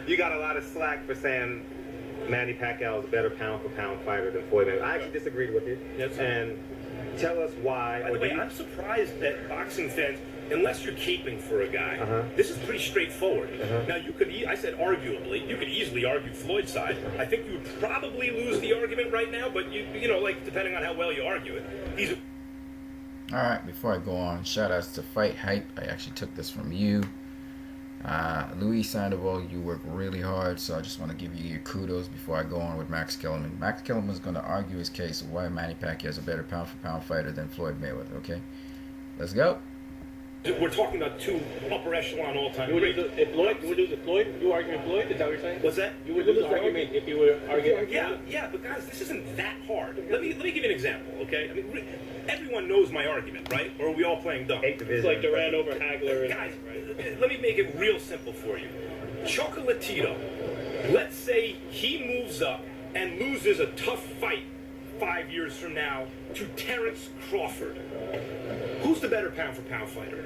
you got a lot of slack for saying Manny Pacquiao is a better pound-for-pound fighter than Floyd Mayweather. I actually disagreed with you. Yes. And tell us why. By the way, I'm surprised that boxing fans, unless you're caping for a guy, this is pretty straightforward. Now, you could, I said arguably, you could easily argue Floyd's side. I think you would probably lose the argument right now, but you know, like, depending on how well you argue it, he's a... All right, before I go on, shout outs to Fight Hype. I actually took this from you. Louis Sandoval, you work really hard, so I just want to give you your kudos before I go on with Max Kellerman. Max Kellerman is going to argue his case of why Manny Pacquiao is a better pound-for-pound fighter than Floyd Mayweather, okay? Let's go. We're talking about two upper echelon all-time greats. If Floyd, you would lose Floyd? You arguing Floyd? Is that what you're saying? What's that? You would lose the argument if you were arguing Floyd? Yeah, but guys, this isn't that hard. Let me give you an example, okay? I mean, everyone knows my argument, right? Or are we all playing dumb? It's like Durant over Hagler. Guys, let me make it real simple for you. Chocolatito, let's say he moves up and loses a tough fight 5 years from now to Terrence Crawford. Who's the better pound-for-pound fighter?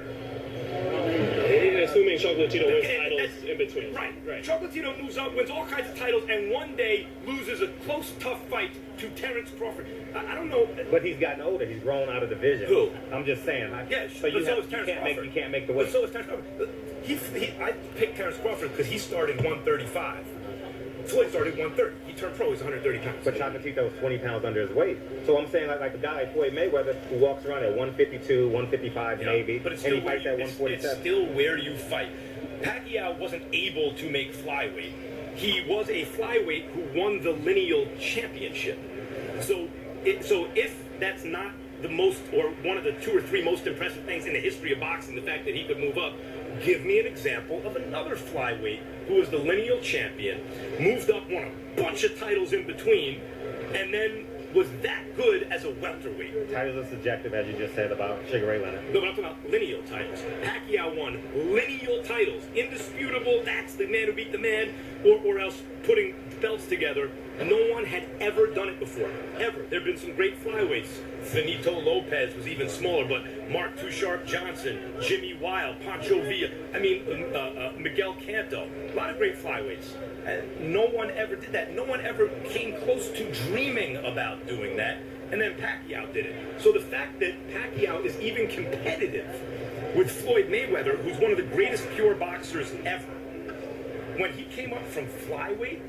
Assuming Chocolatito wins titles in between. Right. Chocolatito moves up, wins all kinds of titles, and one day loses a close, tough fight to Terrence Crawford. I don't know. But he's gotten older. He's grown out of the division. Who? I'm just saying. Yes, so you can't make the weight. But so is Terrence Crawford. I picked Terrence Crawford because he started 135. Floyd started 130. He turned pro. He's 130 pounds. But Chocolatito was 20 pounds under his weight. So I'm saying like a guy like Floyd Mayweather who walks around at 152, 155 maybe, but it's and he still fights at 147. It's still where you fight. Pacquiao wasn't able to make flyweight. He was a flyweight who won the lineal championship. So if that's not the most, or one of the 2 or 3 most impressive things in the history of boxing, the fact that he could move up, give me an example of another flyweight who was the lineal champion, moved up, won a bunch of titles in between, and then was that good as a welterweight. Titles are subjective, as you just said about Sugar Ray Leonard. No, but I'm talking about lineal titles. Pacquiao won lineal titles. Indisputable, that's the man who beat the man, or else putting belts together. No one had ever done it before. Ever. There have been some great flyweights. Finito Lopez was even smaller, but Mark Too Sharp Johnson, Jimmy Wild, Pancho Villa, Miguel Canto. A lot of great flyweights. No one ever did that. No one ever came close to dreaming about doing that. And then Pacquiao did it. So the fact that Pacquiao is even competitive with Floyd Mayweather, who's one of the greatest pure boxers ever, when he came up from flyweight,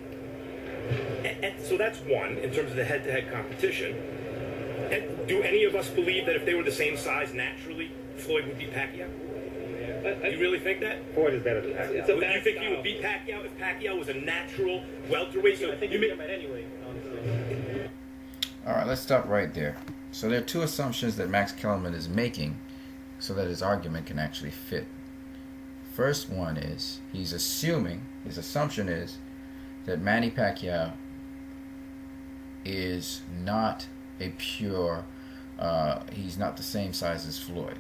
and so that's one in terms of the head-to-head competition. And do any of us believe that if they were the same size naturally, Floyd would beat Pacquiao? You really think that? Floyd is better than Pacquiao. Do you think he would beat Pacquiao if Pacquiao was a natural welterweight? I think you beat him at anyway, honestly. All right, let's stop right there. So there are 2 assumptions that Max Kellerman is making so that his argument can actually fit. First one is his assumption is that Manny Pacquiao is not a pure, he's not the same size as Floyd,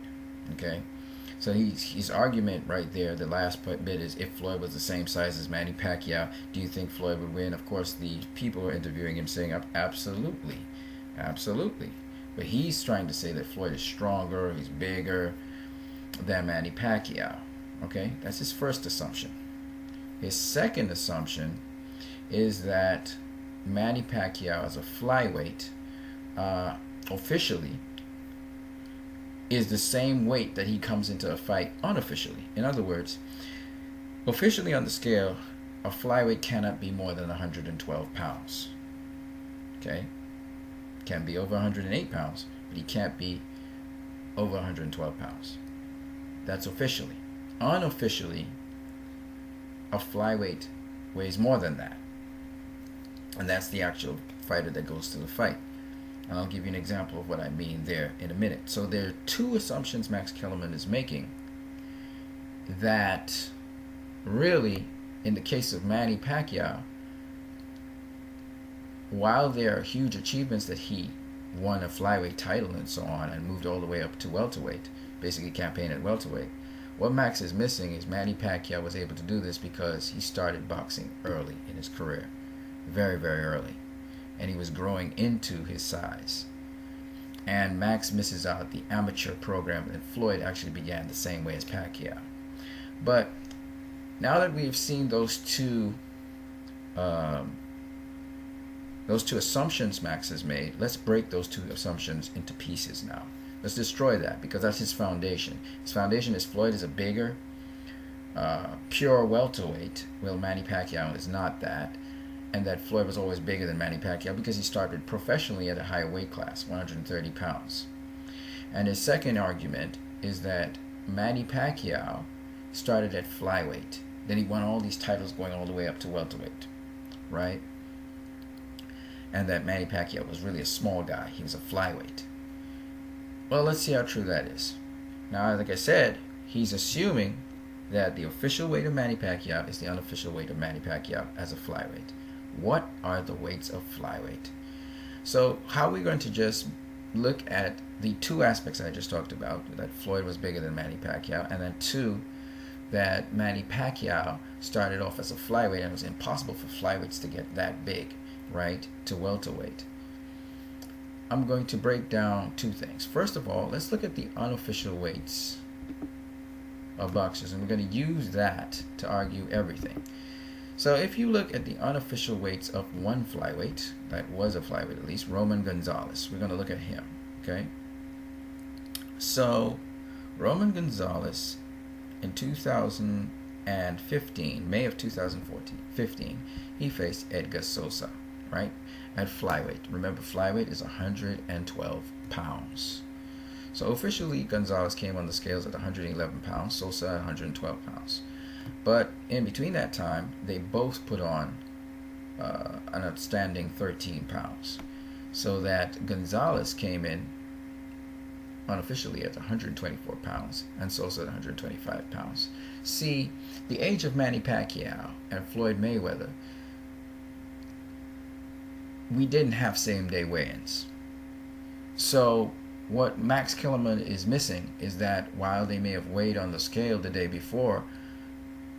okay? So his argument right there, the last bit is, if Floyd was the same size as Manny Pacquiao, do you think Floyd would win? Of course, the people are interviewing him saying, absolutely. But he's trying to say that Floyd is stronger, he's bigger than Manny Pacquiao, okay? That's his first assumption. His second assumption is that Manny Pacquiao as a flyweight officially is the same weight that he comes into a fight unofficially. In other words, officially on the scale, a flyweight cannot be more than 112 pounds. Okay? Can be over 108 pounds, but he can't be over 112 pounds. That's officially. Unofficially, a flyweight weighs more than that. And that's the actual fighter that goes to the fight. And I'll give you an example of what I mean there in a minute. So there are 2 assumptions Max Kellerman is making that really, in the case of Manny Pacquiao, while there are huge achievements that he won a flyweight title and so on and moved all the way up to welterweight, basically campaigned at welterweight, what Max is missing is Manny Pacquiao was able to do this because he started boxing early in his career. Very, very early. And he was growing into his size. And Max misses out the amateur program, and Floyd actually began the same way as Pacquiao. But Now that we've seen those two assumptions Max has made, let's break those two assumptions into pieces now. Let's destroy that, because that's his foundation. His foundation is Floyd is a bigger, pure welterweight, while Manny Pacquiao is not that, and that Floyd was always bigger than Manny Pacquiao because he started professionally at a higher weight class, 130 pounds. And his second argument is that Manny Pacquiao started at flyweight. Then he won all these titles going all the way up to welterweight, right? And that Manny Pacquiao was really a small guy. He was a flyweight. Well, let's see how true that is. Now, like I said, he's assuming that the official weight of Manny Pacquiao is the unofficial weight of Manny Pacquiao as a flyweight. What are the weights of flyweight? So how are we going to just look at the two aspects I just talked about, that Floyd was bigger than Manny Pacquiao, and then two, that Manny Pacquiao started off as a flyweight and it was impossible for flyweights to get that big, right, to welterweight. I'm going to break down two things. First of all, let's look at the unofficial weights of boxers, and we're going to use that to argue everything. So if you look at the unofficial weights of one flyweight, that was a flyweight at least, Roman Gonzalez, we're going to look at him, okay? So Roman Gonzalez in 2015, May of 2015, he faced Edgar Sosa, right, at flyweight. Remember, flyweight is 112 pounds. So officially, Gonzalez came on the scales at 111 pounds, Sosa at 112 pounds. But in between that time, they both put on an outstanding 13 pounds. So that Gonzalez came in unofficially at 124 pounds and Sosa at 125 pounds. See, the age of Manny Pacquiao and Floyd Mayweather, we didn't have same-day weigh-ins. So what Max Kellerman is missing is that while they may have weighed on the scale the day before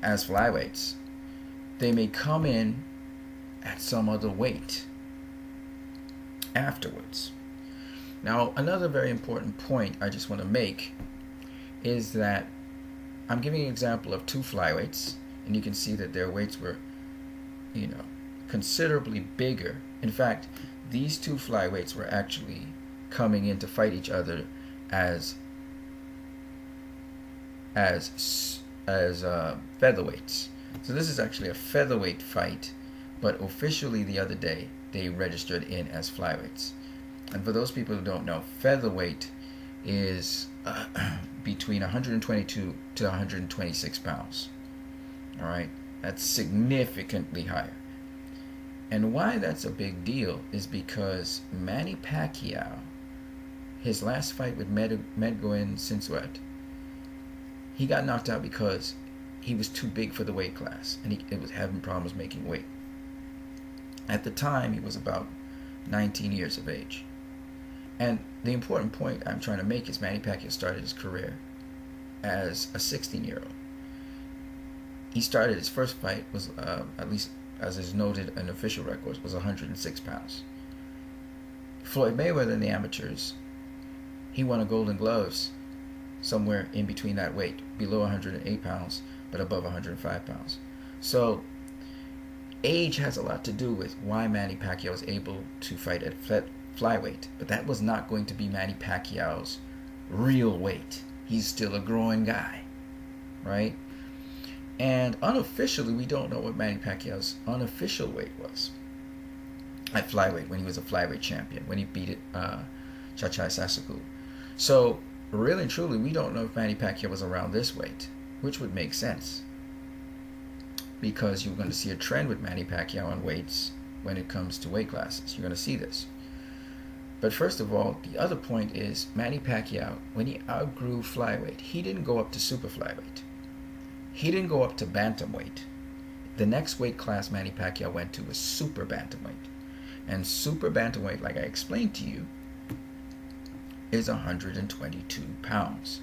as flyweights, they may come in at some other weight afterwards. Now, another very important point I just want to make is that I'm giving an example of two flyweights, and you can see that their weights were, considerably bigger. In fact, these two flyweights were actually coming in to fight each other as featherweights. So this is actually a featherweight fight, but officially the other day they registered in as flyweights. And for those people who don't know, featherweight is between 122 to 126 pounds. All right, that's significantly higher. And why that's a big deal is because Manny Pacquiao, his last fight with Medgoin Sinsuet, he got knocked out because he was too big for the weight class, and he was having problems making weight. At the time, he was about 19 years of age. And the important point I'm trying to make is Manny Pacquiao started his career as a 16-year-old. He started his first fight was, at least as is noted in official records, was 106 pounds. Floyd Mayweather in the amateurs, he won a Golden Gloves somewhere in between that weight, below 108 pounds, but above 105 pounds. So age has a lot to do with why Manny Pacquiao was able to fight at flyweight, but that was not going to be Manny Pacquiao's real weight. He's still a growing guy, right? And unofficially, we don't know what Manny Pacquiao's unofficial weight was at flyweight when he was a flyweight champion, when he beat Chachai Sasaku. So really and truly, we don't know if Manny Pacquiao was around this weight, which would make sense, because you're going to see a trend with Manny Pacquiao on weights when it comes to weight classes. You're going to see this. But first of all, the other point is Manny Pacquiao, when he outgrew flyweight, he didn't go up to super flyweight. He didn't go up to bantamweight. The next weight class Manny Pacquiao went to was super bantamweight. And super bantamweight, like I explained to you, is 122 pounds.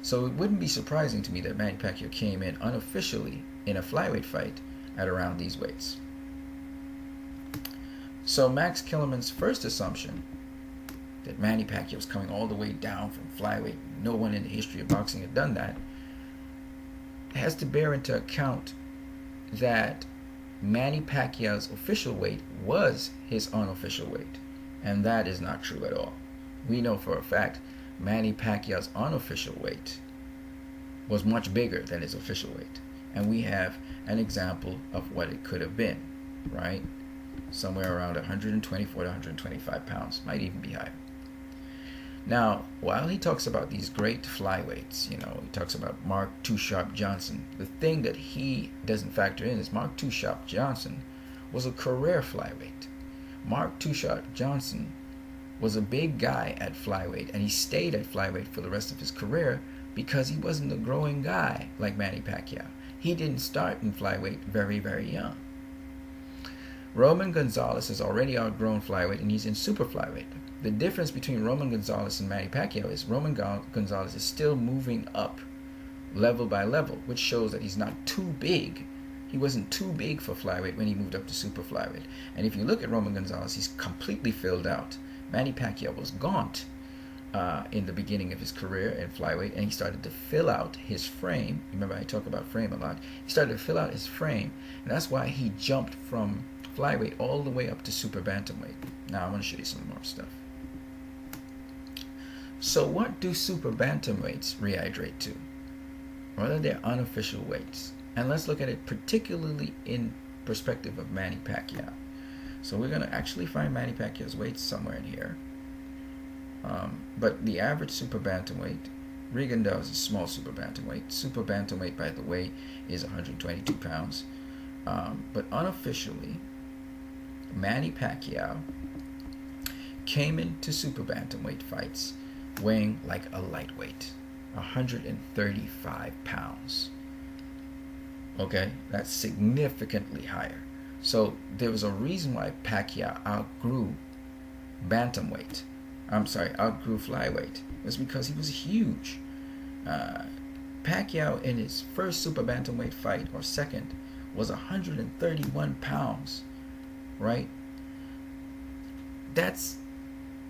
So it wouldn't be surprising to me that Manny Pacquiao came in unofficially in a flyweight fight at around these weights. So Max Kellerman's first assumption that Manny Pacquiao was coming all the way down from flyweight, no one in the history of boxing had done that, has to bear into account that Manny Pacquiao's official weight was his unofficial weight, and that is not true at all. We know for a fact Manny Pacquiao's unofficial weight was much bigger than his official weight, and we have an example of what it could have been, right? Somewhere around 124 to 125 pounds, might even be higher. Now, while he talks about these great flyweights, he talks about Mark Too Sharp Johnson, the thing that he doesn't factor in is Mark Too Sharp Johnson was a career flyweight. Mark Too Sharp Johnson was a big guy at flyweight, and he stayed at flyweight for the rest of his career because he wasn't a growing guy like Manny Pacquiao. He didn't start in flyweight very, very young. Roman Gonzalez has already outgrown flyweight, and he's in super flyweight. The difference between Roman Gonzalez and Manny Pacquiao is Roman Gonzalez is still moving up level by level, which shows that he's not too big. He wasn't too big for flyweight when he moved up to super flyweight. And if you look at Roman Gonzalez, he's completely filled out. Manny Pacquiao was gaunt in the beginning of his career in flyweight, and he started to fill out his frame. Remember, I talk about frame a lot. He started to fill out his frame, and that's why he jumped from flyweight all the way up to super bantamweight. Now I want to show you some more stuff. So what do super bantamweights rehydrate to? What are their unofficial weights? And let's look at it particularly in perspective of Manny Pacquiao. So we're going to actually find Manny Pacquiao's weights somewhere in here. But the average super bantamweight, Rigondeaux is a small super bantamweight. Super bantamweight, by the way, is 122 pounds. But unofficially, Manny Pacquiao came into super bantamweight fights weighing like a lightweight, 135 pounds. Okay, that's significantly higher. So there was a reason why Pacquiao outgrew bantamweight. Outgrew flyweight. It was because he was huge. Pacquiao in his first super bantamweight fight, or second, was 131 pounds, right? That's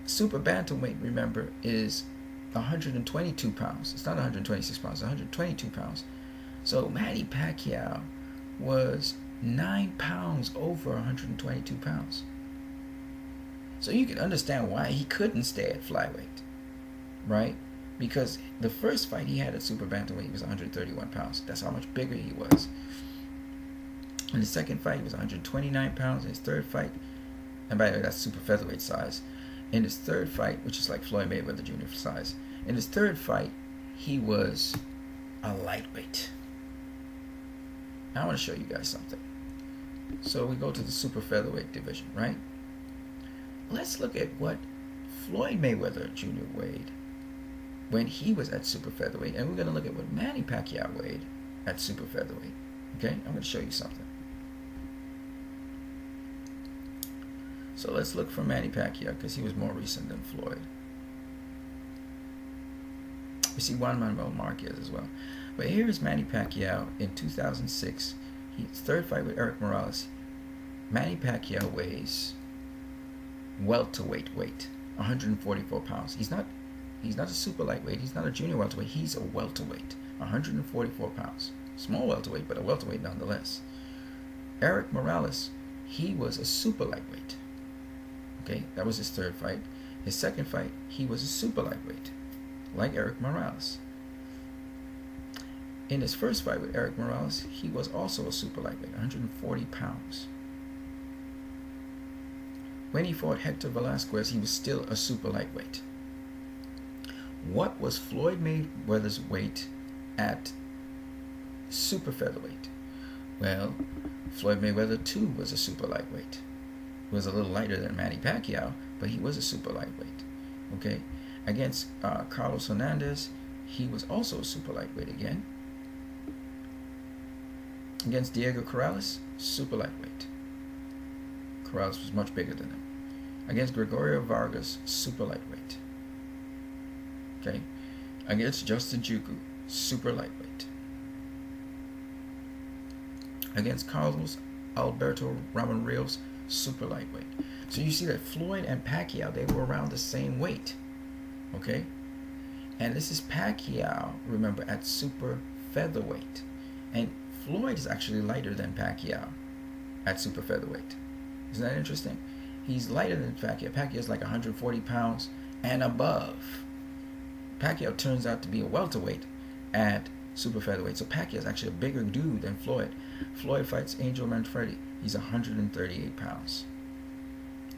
super bantamweight, remember, is 122 pounds. It's not 126 pounds, 122 pounds. So Manny Pacquiao was 9 pounds over 122 pounds. So you can understand why he couldn't stay at flyweight, right? Because the first fight he had at super bantamweight, he was 131 pounds. That's how much bigger he was. In the second fight, he was 129 pounds. In his third fight, and by the way, that's super featherweight size. In his third fight, which is like Floyd Mayweather Jr. size, in his third fight, he was a lightweight. Now I want to show you guys something. So we go to the super featherweight division, right? Let's look at what Floyd Mayweather Jr. weighed when he was at super featherweight, and we're going to look at what Manny Pacquiao weighed at super featherweight. Okay, I'm going to show you something. So let's look for Manny Pacquiao because he was more recent than Floyd. We see Juan Manuel Marquez as well. But here is Manny Pacquiao in 2006. His third fight with Eric Morales. Manny Pacquiao weighs welterweight weight, 144 pounds. He's not a super lightweight. He's not a junior welterweight. He's a welterweight, 144 pounds. Small welterweight, but a welterweight nonetheless. Eric Morales, he was a super lightweight. Okay, that was his third fight. His second fight, he was a super lightweight, like Eric Morales. In his first fight with Eric Morales, he was also a super lightweight, 140 pounds. When he fought Hector Velasquez, he was still a super lightweight. What was Floyd Mayweather's weight at super featherweight? Well, Floyd Mayweather too was a super lightweight. He was a little lighter than Manny Pacquiao, but he was a super lightweight. Okay, against Carlos Hernandez, he was also a super lightweight again. Against Diego Corrales, super lightweight. Corrales was much bigger than him. Against Gregorio Vargas, super lightweight. Okay, against Justin Juku, super lightweight. Against Carlos Alberto Ramon Rios, super lightweight. So you see that Floyd and Pacquiao, they were around the same weight. Okay, and this is Pacquiao, remember, at super featherweight, and Floyd is actually lighter than Pacquiao at super featherweight. Isn't that interesting? He's lighter than Pacquiao. Pacquiao's like 140 pounds and above. Pacquiao turns out to be a welterweight at super featherweight. So Pacquiao's actually a bigger dude than Floyd. Floyd fights Angel Manfredi. He's 138 pounds.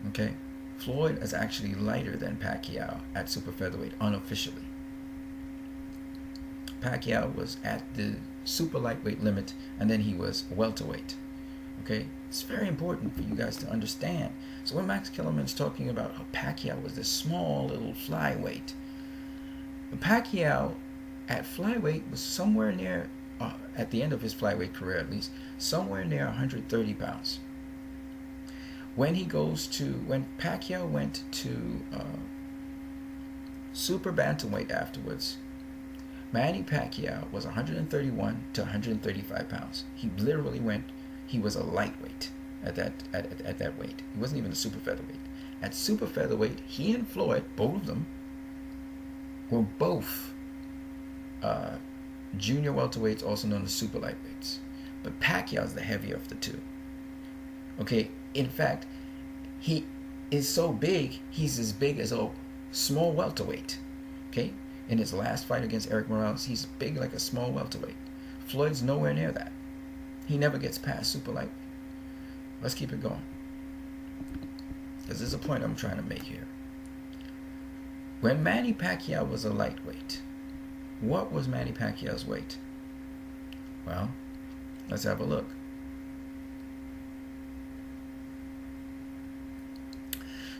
Okay? Floyd is actually lighter than Pacquiao at super featherweight unofficially. Pacquiao was at the super lightweight limit, and then he was welterweight. Okay? It's very important for you guys to understand. So when Max Kellerman is talking about how Pacquiao was this small little flyweight, Pacquiao at flyweight was somewhere near, at the end of his flyweight career at least, somewhere near 130 pounds. When Pacquiao went to super bantamweight afterwards, Manny Pacquiao was 131 to 135 pounds. He was a lightweight at that weight. He wasn't even a super featherweight. At super featherweight, he and Floyd, both of them, were both junior welterweights, also known as super lightweights. But Pacquiao is the heavier of the two. Okay, in fact, he is so big, he's as big as a small welterweight. Okay, in his last fight against Eric Morales, he's big like a small welterweight. Floyd's nowhere near that. He never gets past super lightweight. Let's keep it going, because there's a point I'm trying to make here. When Manny Pacquiao was a lightweight, what was Manny Pacquiao's weight? Well, let's have a look.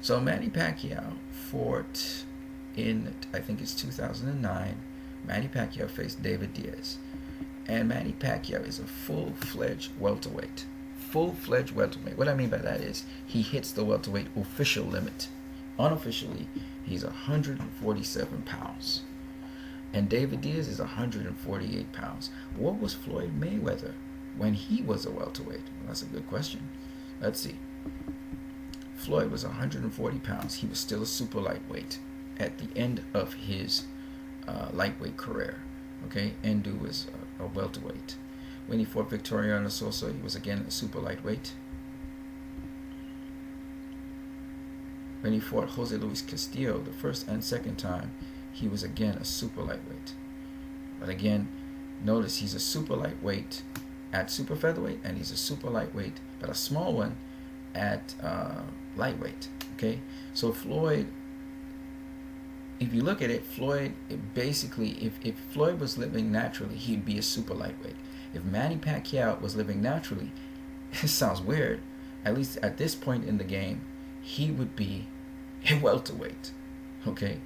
So Manny Pacquiao fought in, I think it's 2009. Manny Pacquiao faced David Diaz. And Manny Pacquiao is a full-fledged welterweight. Full-fledged welterweight. What I mean by that is he hits the welterweight official limit. Unofficially, he's 147 pounds. And David Diaz is 148 pounds. What was Floyd Mayweather when he was a welterweight? Well, that's a good question. Let's see. Floyd was 140 pounds. He was still a super lightweight at the end of his lightweight career. Okay, Ndu was a welterweight. When he fought Victoriano Sosa, he was again a super lightweight. When he fought Jose Luis Castillo the first and second time, he was again a super lightweight. But again, notice he's a super lightweight at super featherweight, and he's a super lightweight, but a small one at lightweight. Okay, so Floyd, if you look at it, Floyd, basically, if Floyd was living naturally, he'd be a super lightweight. If Manny Pacquiao was living naturally, it sounds weird, at least at this point in the game, he would be a welterweight. Okay,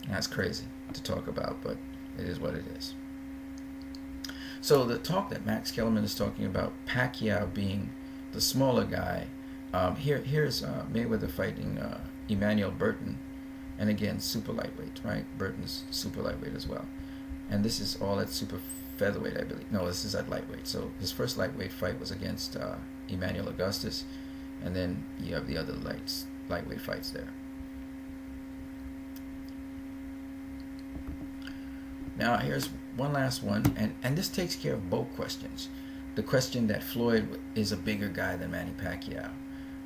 that's crazy to talk about, but it is what it is. So the talk that Max Kellerman is talking about, Pacquiao being the smaller guy, here's Mayweather fighting Emmanuel Burton, and again super lightweight, right? Burton's super lightweight as well, and this is all at super featherweight, I believe. No, this is at lightweight. So his first lightweight fight was against Emmanuel Augustus, and then you have the other lightweight fights there. Now here's one last one, and this takes care of both questions. The question that Floyd is a bigger guy than Manny Pacquiao,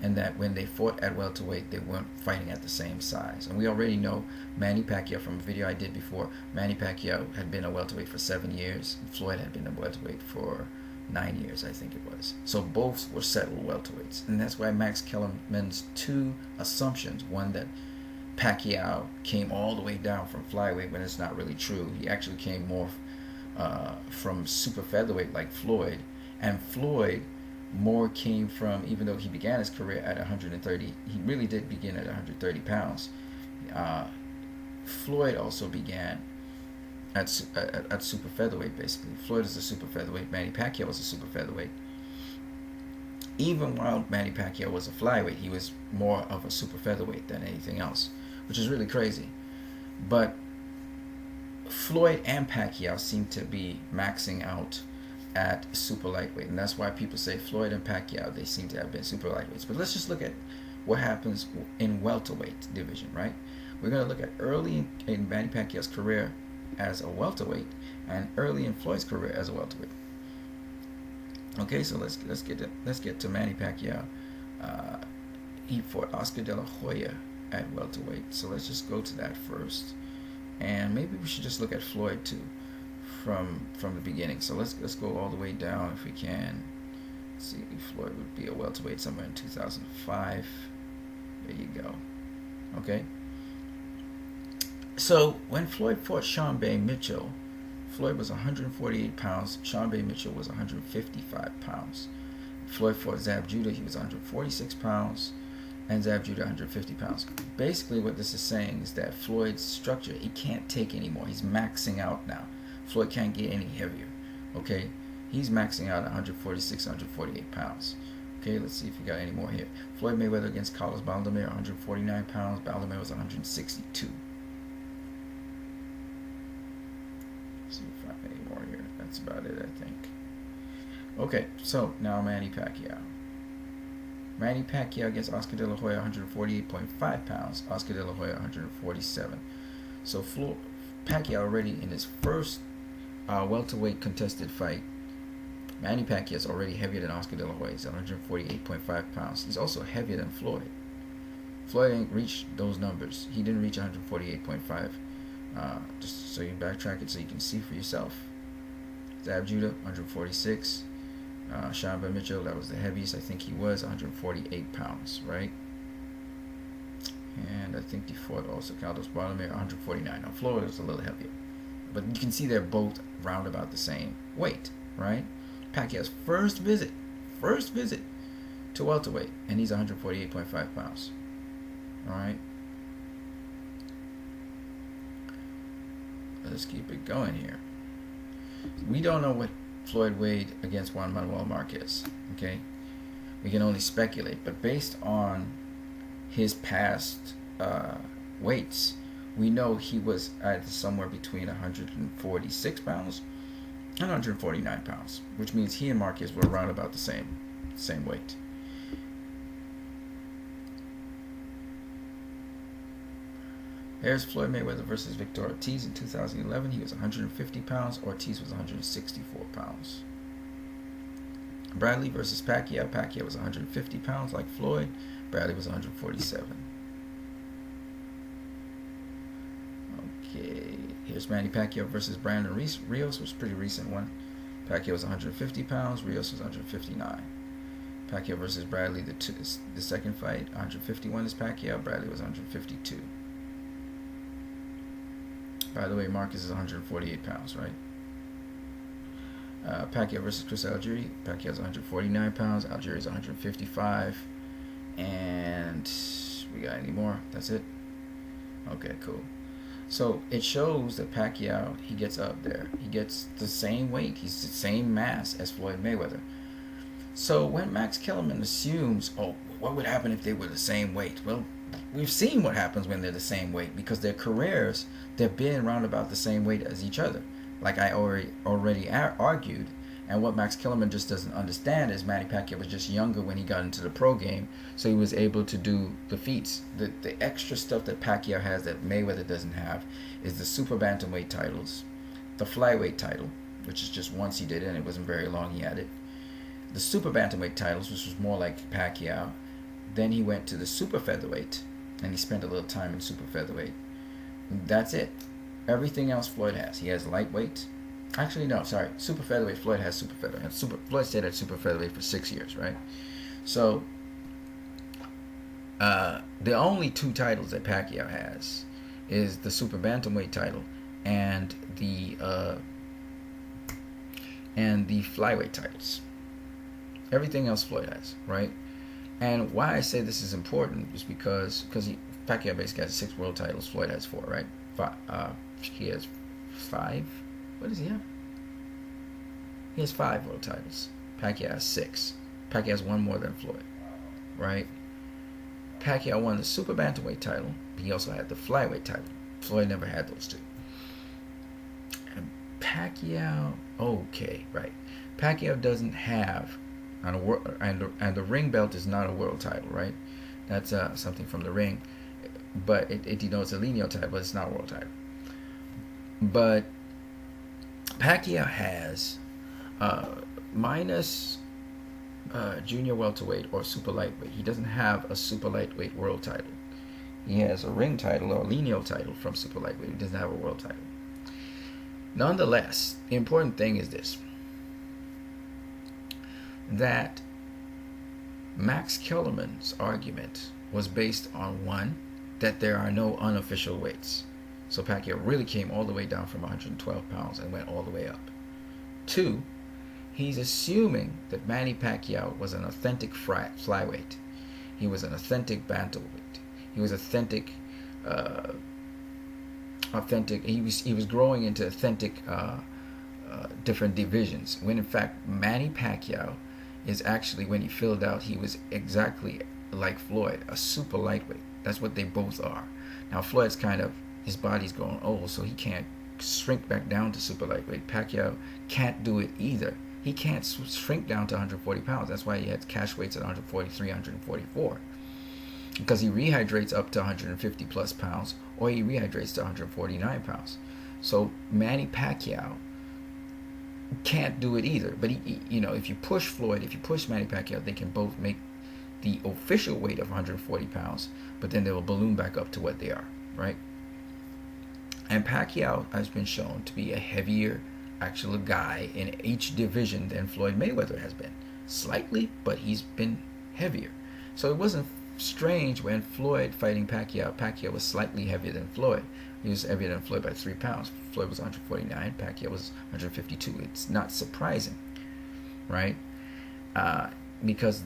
and that when they fought at welterweight, they weren't fighting at the same size. And we already know Manny Pacquiao, from a video I did before, Manny Pacquiao had been a welterweight for 7 years, and Floyd had been a welterweight for 9 years, I think it was. So both were settled welterweights, and that's why Max Kellerman's two assumptions, one that Pacquiao came all the way down from flyweight, when it's not really true. He actually came more from super featherweight like Floyd, and Floyd more came from, even though he began his career at 130, he really did begin at 130 pounds. Floyd also began at super featherweight, basically. Floyd is a super featherweight. Manny Pacquiao was a super featherweight. Even while Manny Pacquiao was a flyweight, he was more of a super featherweight than anything else, which is really crazy. But Floyd and Pacquiao seem to be maxing out at super lightweight, and that's why people say Floyd and Pacquiao, they seem to have been super lightweights. But let's just look at what happens in welterweight division, right? We're going to look at early in Manny Pacquiao's career. as a welterweight, and early in Floyd's career as a welterweight. Okay, so let's get to Manny Pacquiao. He fought Oscar De La Hoya at welterweight. So let's just go to that first, and maybe we should just look at Floyd too, from the beginning. So let's go all the way down if we can. Let's see, Floyd would be a welterweight somewhere in 2005. There you go. Okay. So when Floyd fought Sean Bay Mitchell, Floyd was 148 pounds. Sean Bay Mitchell was 155 pounds. Floyd fought Zab Judah. He was 146 pounds. And Zab Judah 150 pounds. Basically what this is saying is that Floyd's structure, he can't take anymore. He's maxing out now. Floyd can't get any heavier. Okay? He's maxing out at 146, 148 pounds. Okay, let's see if we got any more here. Floyd Mayweather against Carlos Baldomir, 149 pounds. Baldomir was 162. Let's see if I have any more here. That's about it, I think. Okay, so now Manny Pacquiao. Manny Pacquiao against Oscar De La Hoya, 148.5 pounds. Oscar De La Hoya, 147. So Pacquiao already in his first welterweight contested fight, Manny Pacquiao is already heavier than Oscar De La Hoya. He's 148.5 pounds. He's also heavier than Floyd. Floyd ain't reached those numbers. He didn't reach 148.5. Just so you can backtrack it so you can see for yourself. Zab Judah, 146. Sean Bay Mitchell, that was the heaviest I think he was, 148 pounds, right? And I think he fought also Carlos Baldomir, 149. Now Floyd was a little heavier, but you can see they're both round about the same weight, right? Pacquiao's first visit to welterweight, and he's 148.5 pounds. All right. Let's keep it going here. We don't know what Floyd weighed against Juan Manuel Marquez. Okay, we can only speculate, but based on his past weights, we know he was at somewhere between 146 pounds and 149 pounds, which means he and Marquez were around about the same weight. There's Floyd Mayweather versus Victor Ortiz in 2011. He was 150 pounds. Ortiz was 164 pounds. Bradley versus Pacquiao. Pacquiao was 150 pounds like Floyd. Bradley was 147. Okay, here's Manny Pacquiao versus Brandon Rios, was a pretty recent one. Pacquiao was 150 pounds. Rios was 159. Pacquiao versus Bradley, the second fight, 151 is Pacquiao. Bradley was 152. By the way, Marcus is 148 pounds, right? Pacquiao versus Chris Algieri. Pacquiao's 149 pounds. Algieri's 155. And we got any more? That's it? Okay, cool. So it shows that Pacquiao, he gets up there. He gets the same weight. He's the same mass as Floyd Mayweather. So when Max Kellerman assumes, oh, what would happen if they were the same weight? Well, we've seen what happens when they're the same weight, because their careers, they've been around about the same weight as each other. Like I already argued, and what Max Kellerman just doesn't understand is Manny Pacquiao was just younger when he got into the pro game, so he was able to do the feats. The extra stuff that Pacquiao has that Mayweather doesn't have is the super bantamweight titles, the flyweight title, which is just once he did it, and it wasn't very long he had it. The super bantamweight titles, which was more like Pacquiao. Then he went to the super featherweight, and he spent a little time in super featherweight. That's it. Everything else Floyd has. He has lightweight. Actually, no, sorry. Super featherweight. Floyd has super featherweight. Floyd stayed at super featherweight for 6 years, right? So, the only two titles that Pacquiao has is the super bantamweight title and the flyweight titles. Everything else Floyd has, right? And why I say this is important is because Pacquiao basically has 6 world titles. Floyd has 4, right? He has 5. What does he have? He has 5 world titles. Pacquiao has 6. Pacquiao has 1 more than Floyd, right? Pacquiao won the super bantamweight title. He also had the flyweight title. Floyd never had those 2. And Pacquiao, okay, right? Pacquiao doesn't have and the ring belt is not a world title, right? That's something from the ring, but it denotes a lineal title, but it's not a world title. But Pacquiao has minus junior welterweight or super lightweight. He doesn't have a super lightweight world title. He has a ring title or a lineal title from super lightweight. He doesn't have a world title. Nonetheless, the important thing is this, that Max Kellerman's argument was based on, one, that there are no unofficial weights. So Pacquiao really came all the way down from 112 pounds and went all the way up. Two, he's assuming that Manny Pacquiao was an authentic flyweight. He was an authentic bantamweight. He was authentic. He was growing into authentic different divisions. When in fact Manny Pacquiao is actually, when he filled out, he was exactly like Floyd, a super lightweight. That's what they both are. Now Floyd's kind of, his body's growing old, so he can't shrink back down to super lightweight. Pacquiao can't do it either. He can't shrink down to 140 pounds. That's why he had cash weights at 143, 144. Because he rehydrates up to 150 plus pounds, or he rehydrates to 149 pounds. So Manny Pacquiao can't do it either. But he, if you push Floyd, if you push Manny Pacquiao, they can both make the official weight of 140 pounds, but then they will balloon back up to what they are, right? And Pacquiao has been shown to be a heavier actual guy in each division than Floyd Mayweather has been. Slightly, but he's been heavier. So it wasn't strange when Floyd fighting Pacquiao was slightly heavier than Floyd. He was heavier than Floyd by 3 pounds. Floyd was 149, Pacquiao was 152. It's not surprising, right? Because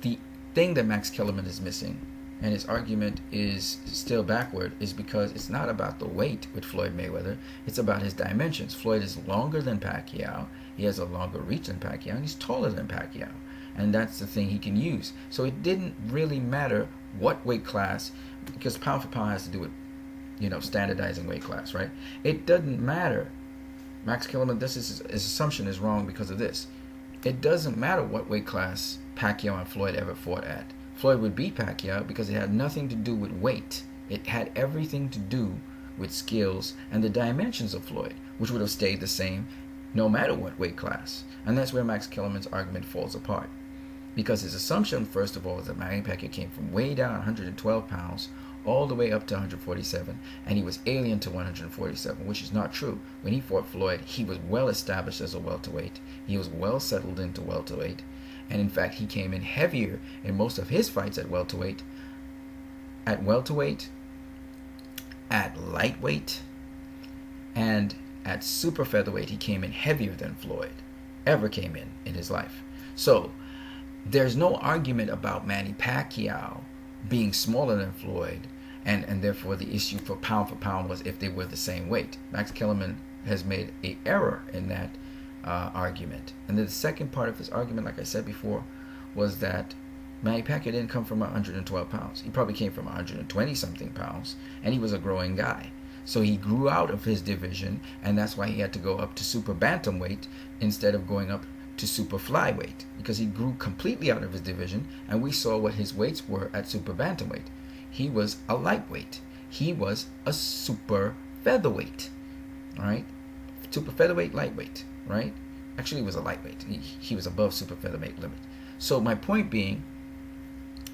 the thing that Max Kellerman is missing, and his argument is still backward, is because it's not about the weight with Floyd Mayweather, it's about his dimensions. Floyd is longer than Pacquiao, he has a longer reach than Pacquiao, and he's taller than Pacquiao. And that's the thing he can use. So it didn't really matter what weight class, because pound for pound has to do with, standardizing weight class, right? It doesn't matter. Max Kellerman, his assumption is wrong because of this. It doesn't matter what weight class Pacquiao and Floyd ever fought at. Floyd would beat Pacquiao because it had nothing to do with weight. It had everything to do with skills and the dimensions of Floyd, which would have stayed the same no matter what weight class. And that's where Max Kellerman's argument falls apart. Because his assumption, first of all, is that Manny Pacquiao came from way down 112 pounds all the way up to 147, and he was alien to 147, which is not true. When he fought Floyd, he was well established as a welterweight. He was well settled into welterweight. And in fact, he came in heavier in most of his fights at welterweight, at lightweight, and at super featherweight. He came in heavier than Floyd ever came in his life. So there's no argument about Manny Pacquiao being smaller than Floyd, and therefore the issue for pound was if they were the same weight. Max Kellerman has made an error in that argument. And then the second part of his argument, like I said before, was that Manny Pacquiao didn't come from 112 pounds. He probably came from 120 something pounds, and he was a growing guy. So he grew out of his division, and that's why he had to go up to super bantamweight instead of going up to super flyweight, because he grew completely out of his division, and we saw what his weights were at super bantamweight. He was a lightweight. He was a super featherweight, all right? Super featherweight, lightweight, right? Actually, he was a lightweight. He was above super featherweight limit. So my point being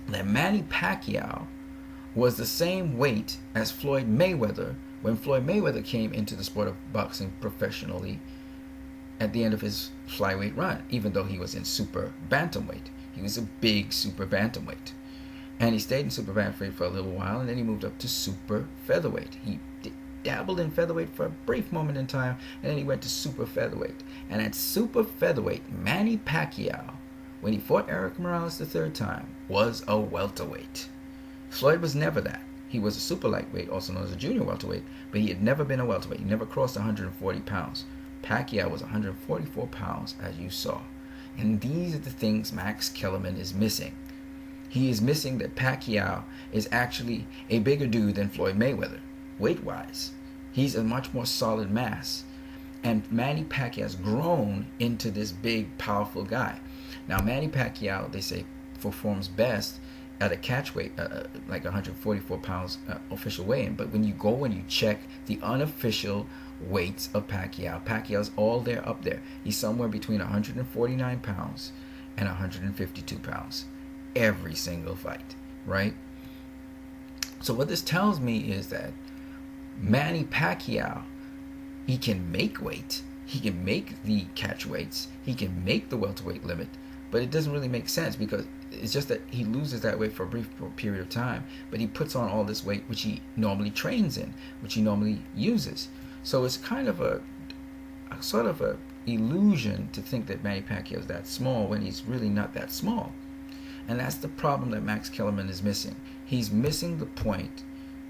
that Manny Pacquiao was the same weight as Floyd Mayweather when Floyd Mayweather came into the sport of boxing professionally at the end of his flyweight run, even though he was in super bantamweight. He was a big super bantamweight. And he stayed in super bantamweight for a little while, and then he moved up to super featherweight. He dabbled in featherweight for a brief moment in time, and then he went to super featherweight. And at super featherweight, Manny Pacquiao, when he fought Eric Morales the third time, was a welterweight. Floyd was never that. He was a super lightweight, also known as a junior welterweight, but he had never been a welterweight. He never crossed 140 pounds. Pacquiao was 144 pounds, as you saw. And these are the things Max Kellerman is missing. He is missing that Pacquiao is actually a bigger dude than Floyd Mayweather, weight-wise. He's a much more solid mass. And Manny Pacquiao has grown into this big, powerful guy. Now, Manny Pacquiao, they say, performs best at a catch weight, like 144 pounds official weigh-in. But when you go and you check the unofficial weights of Pacquiao, Pacquiao's all there up there. He's somewhere between 149 pounds and 152 pounds every single fight, right? So what this tells me is that Manny Pacquiao, he can make weight, he can make the catch weights, he can make the welterweight limit, but it doesn't really make sense because it's just that he loses that weight for a brief period of time, but he puts on all this weight which he normally trains in, which he normally uses. So it's kind of a sort of a illusion to think that Manny Pacquiao is that small when he's really not that small. And that's the problem that Max Kellerman is missing. He's missing the point.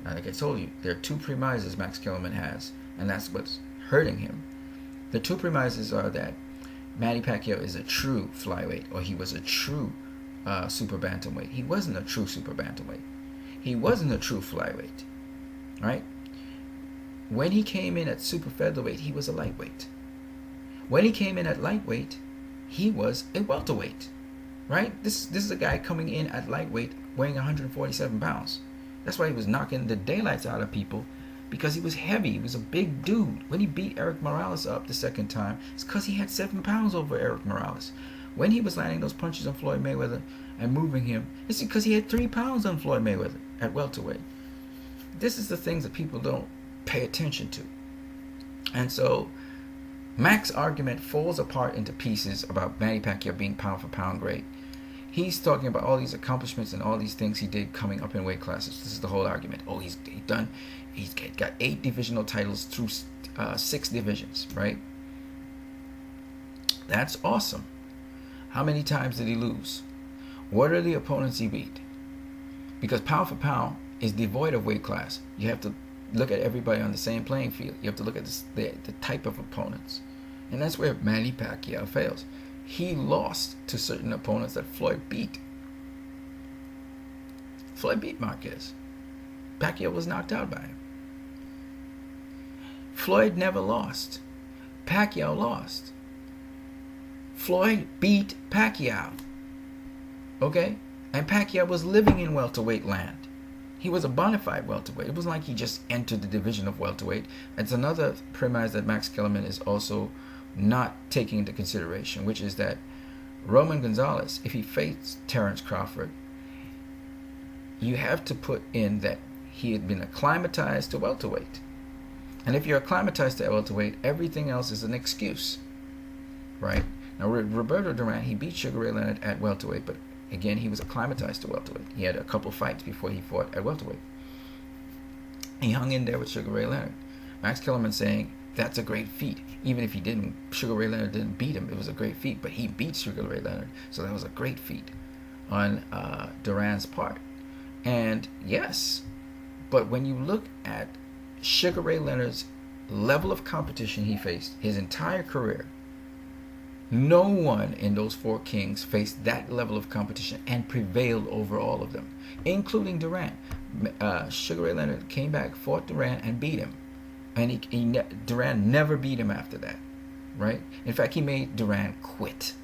Like I told you, there are two premises Max Kellerman has, and that's what's hurting him. The two premises are that Manny Pacquiao is a true flyweight, or he was a true super bantamweight. He wasn't a true super bantamweight. He wasn't a true flyweight, right? When he came in at super featherweight, he was a lightweight. When he came in at lightweight, he was a welterweight, right? This is a guy coming in at lightweight weighing 147 pounds. That's why he was knocking the daylights out of people, because he was heavy. He was a big dude. When he beat Eric Morales up the second time, it's because he had 7 pounds over Eric Morales. When he was landing those punches on Floyd Mayweather and moving him, it's because he had 3 pounds on Floyd Mayweather at welterweight. This is the things that people don't pay attention to. And so Mac's argument falls apart into pieces about Manny Pacquiao being pound for pound great. He's talking about all these accomplishments and all these things he did coming up in weight classes. This is the whole argument. Oh, he's got 8 divisional titles through 6 divisions, right? That's awesome. How many times did he lose? What are the opponents he beat? Because pound for pound is devoid of weight class. You have to look at everybody on the same playing field. You have to look at the type of opponents. And that's where Manny Pacquiao fails. He lost to certain opponents that Floyd beat. Floyd beat Marquez. Pacquiao was knocked out by him. Floyd never lost. Pacquiao lost. Floyd beat Pacquiao. Okay? And Pacquiao was living in welterweight land. He was a bona fide welterweight. It wasn't like he just entered the division of welterweight. It's another premise that Max Kellerman is also not taking into consideration, which is that Roman Gonzalez, if he faced Terence Crawford, you have to put in that he had been acclimatized to welterweight. And if you're acclimatized to welterweight, everything else is an excuse, right? Now, Roberto Duran, he beat Sugar Ray Leonard at welterweight, but again, he was acclimatized to welterweight. He had a couple fights before he fought at welterweight. He hung in there with Sugar Ray Leonard. Max Kellerman saying that's a great feat. Even if Sugar Ray Leonard didn't beat him, it was a great feat. But he beat Sugar Ray Leonard, so that was a great feat on Duran's part. And yes, but when you look at Sugar Ray Leonard's level of competition he faced his entire career, no one in those 4 kings faced that level of competition and prevailed over all of them, including Duran. Sugar Ray Leonard came back, fought Duran, and beat him. And Duran never beat him after that, right? In fact, he made Duran quit,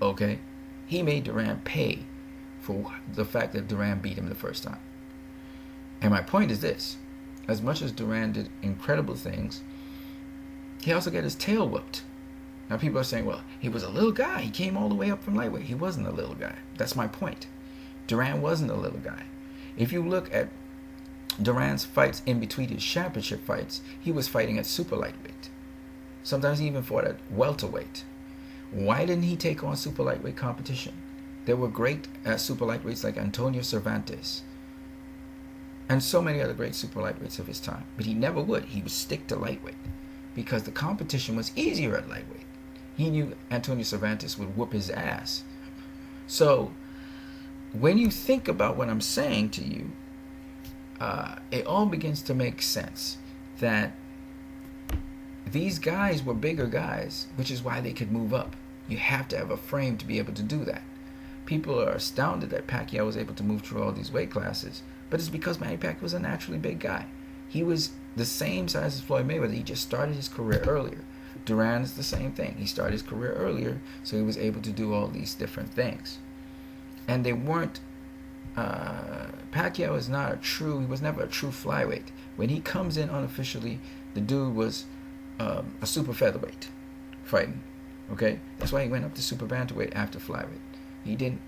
okay? He made Duran pay for the fact that Duran beat him the first time. And my point is this. As much as Duran did incredible things, he also got his tail whooped. Now people are saying, well, he was a little guy. He came all the way up from lightweight. He wasn't a little guy. That's my point. Duran wasn't a little guy. If you look at Duran's fights in between his championship fights, he was fighting at super lightweight. Sometimes he even fought at welterweight. Why didn't he take on super lightweight competition? There were great super lightweights like Antonio Cervantes and so many other great super lightweights of his time. But he never would. He would stick to lightweight because the competition was easier at lightweight. He knew Antonio Cervantes would whoop his ass. So when you think about what I'm saying to you, it all begins to make sense that these guys were bigger guys, which is why they could move up. You have to have a frame to be able to do that. People are astounded that Pacquiao was able to move through all these weight classes, but it's because Manny Pacquiao was a naturally big guy. He was the same size as Floyd Mayweather. He just started his career earlier. Duran is the same thing. He started his career earlier, so he was able to do all these different things. And they weren't Pacquiao is not a true. He was never a true flyweight. When he comes in unofficially, the dude was a super featherweight fighting. Okay, that's why he went up to super bantamweight after flyweight. He didn't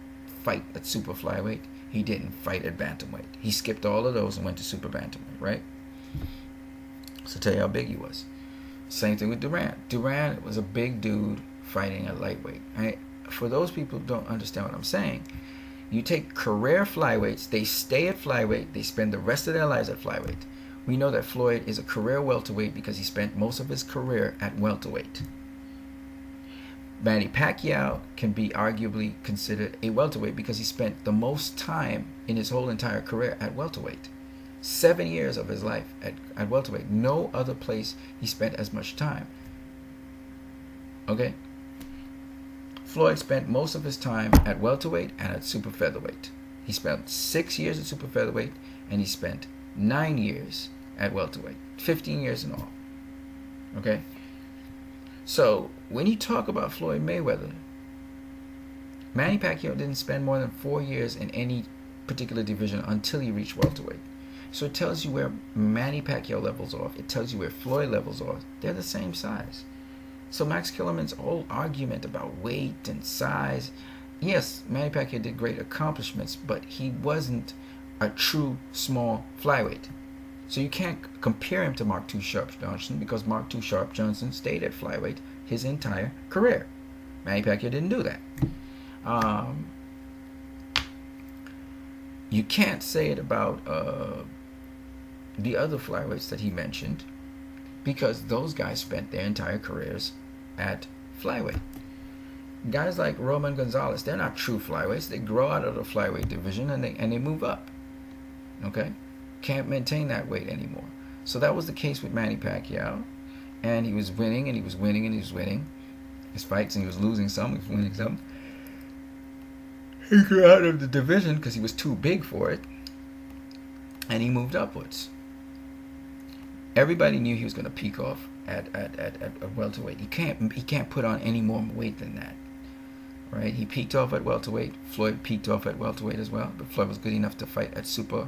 fight at super flyweight. He didn't fight at bantamweight. He skipped all of those and went to super bantamweight, right? So tell you how big he was. Same thing with Durant. Durant was a big dude fighting at lightweight. For those people who don't understand what I'm saying, you take career flyweights, they stay at flyweight, they spend the rest of their lives at flyweight. We know that Floyd is a career welterweight because he spent most of his career at welterweight. Manny Pacquiao can be arguably considered a welterweight because he spent the most time in his whole entire career at welterweight. 7 years of his life at welterweight. No other place he spent as much time. Okay? Floyd spent most of his time at welterweight and at super featherweight. He spent 6 years at super featherweight and he spent 9 years at welterweight. 15 years in all. Okay? So, when you talk about Floyd Mayweather, Manny Pacquiao didn't spend more than 4 years in any particular division until he reached welterweight. So it tells you where Manny Pacquiao levels off. It tells you where Floyd levels off. They're the same size. So Max Kellerman's whole argument about weight and size, yes, Manny Pacquiao did great accomplishments, but he wasn't a true small flyweight. So you can't compare him to Mark II Sharp Johnson because Mark II Sharp Johnson stayed at flyweight his entire career. Manny Pacquiao didn't do that. You can't say it about the other flyweights that he mentioned because those guys spent their entire careers at flyweight. Guys like Roman Gonzalez, they're not true flyweights. They grow out of the flyweight division and they move up. Okay? Can't maintain that weight anymore. So that was the case with Manny Pacquiao. And he was winning and he was winning and he was winning his fights and he was losing some, he was winning some. He grew out of the division because he was too big for it. And he moved upwards. Everybody knew he was going to peak off at welterweight. He can't put on any more weight than that. Right? He peaked off at welterweight. Floyd peaked off at welterweight as well. But Floyd was good enough to fight at super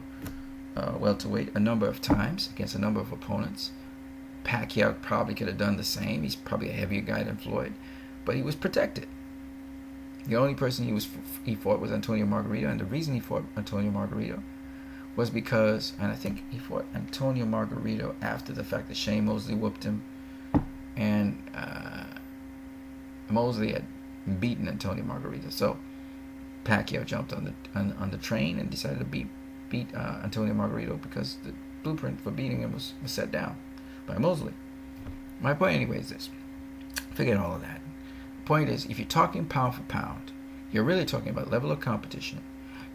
welterweight a number of times against a number of opponents. Pacquiao probably could have done the same. He's probably a heavier guy than Floyd. But he was protected. The only person he fought was Antonio Margarito. And the reason he fought Antonio Margarito was because, and I think he fought Antonio Margarito after the fact that Shane Mosley whooped him, and Mosley had beaten Antonio Margarito. So Pacquiao jumped on the train and decided to beat Antonio Margarito because the blueprint for beating him was set down by Mosley. My point anyway is this. Forget all of that. The point is, if you're talking pound for pound, you're really talking about level of competition.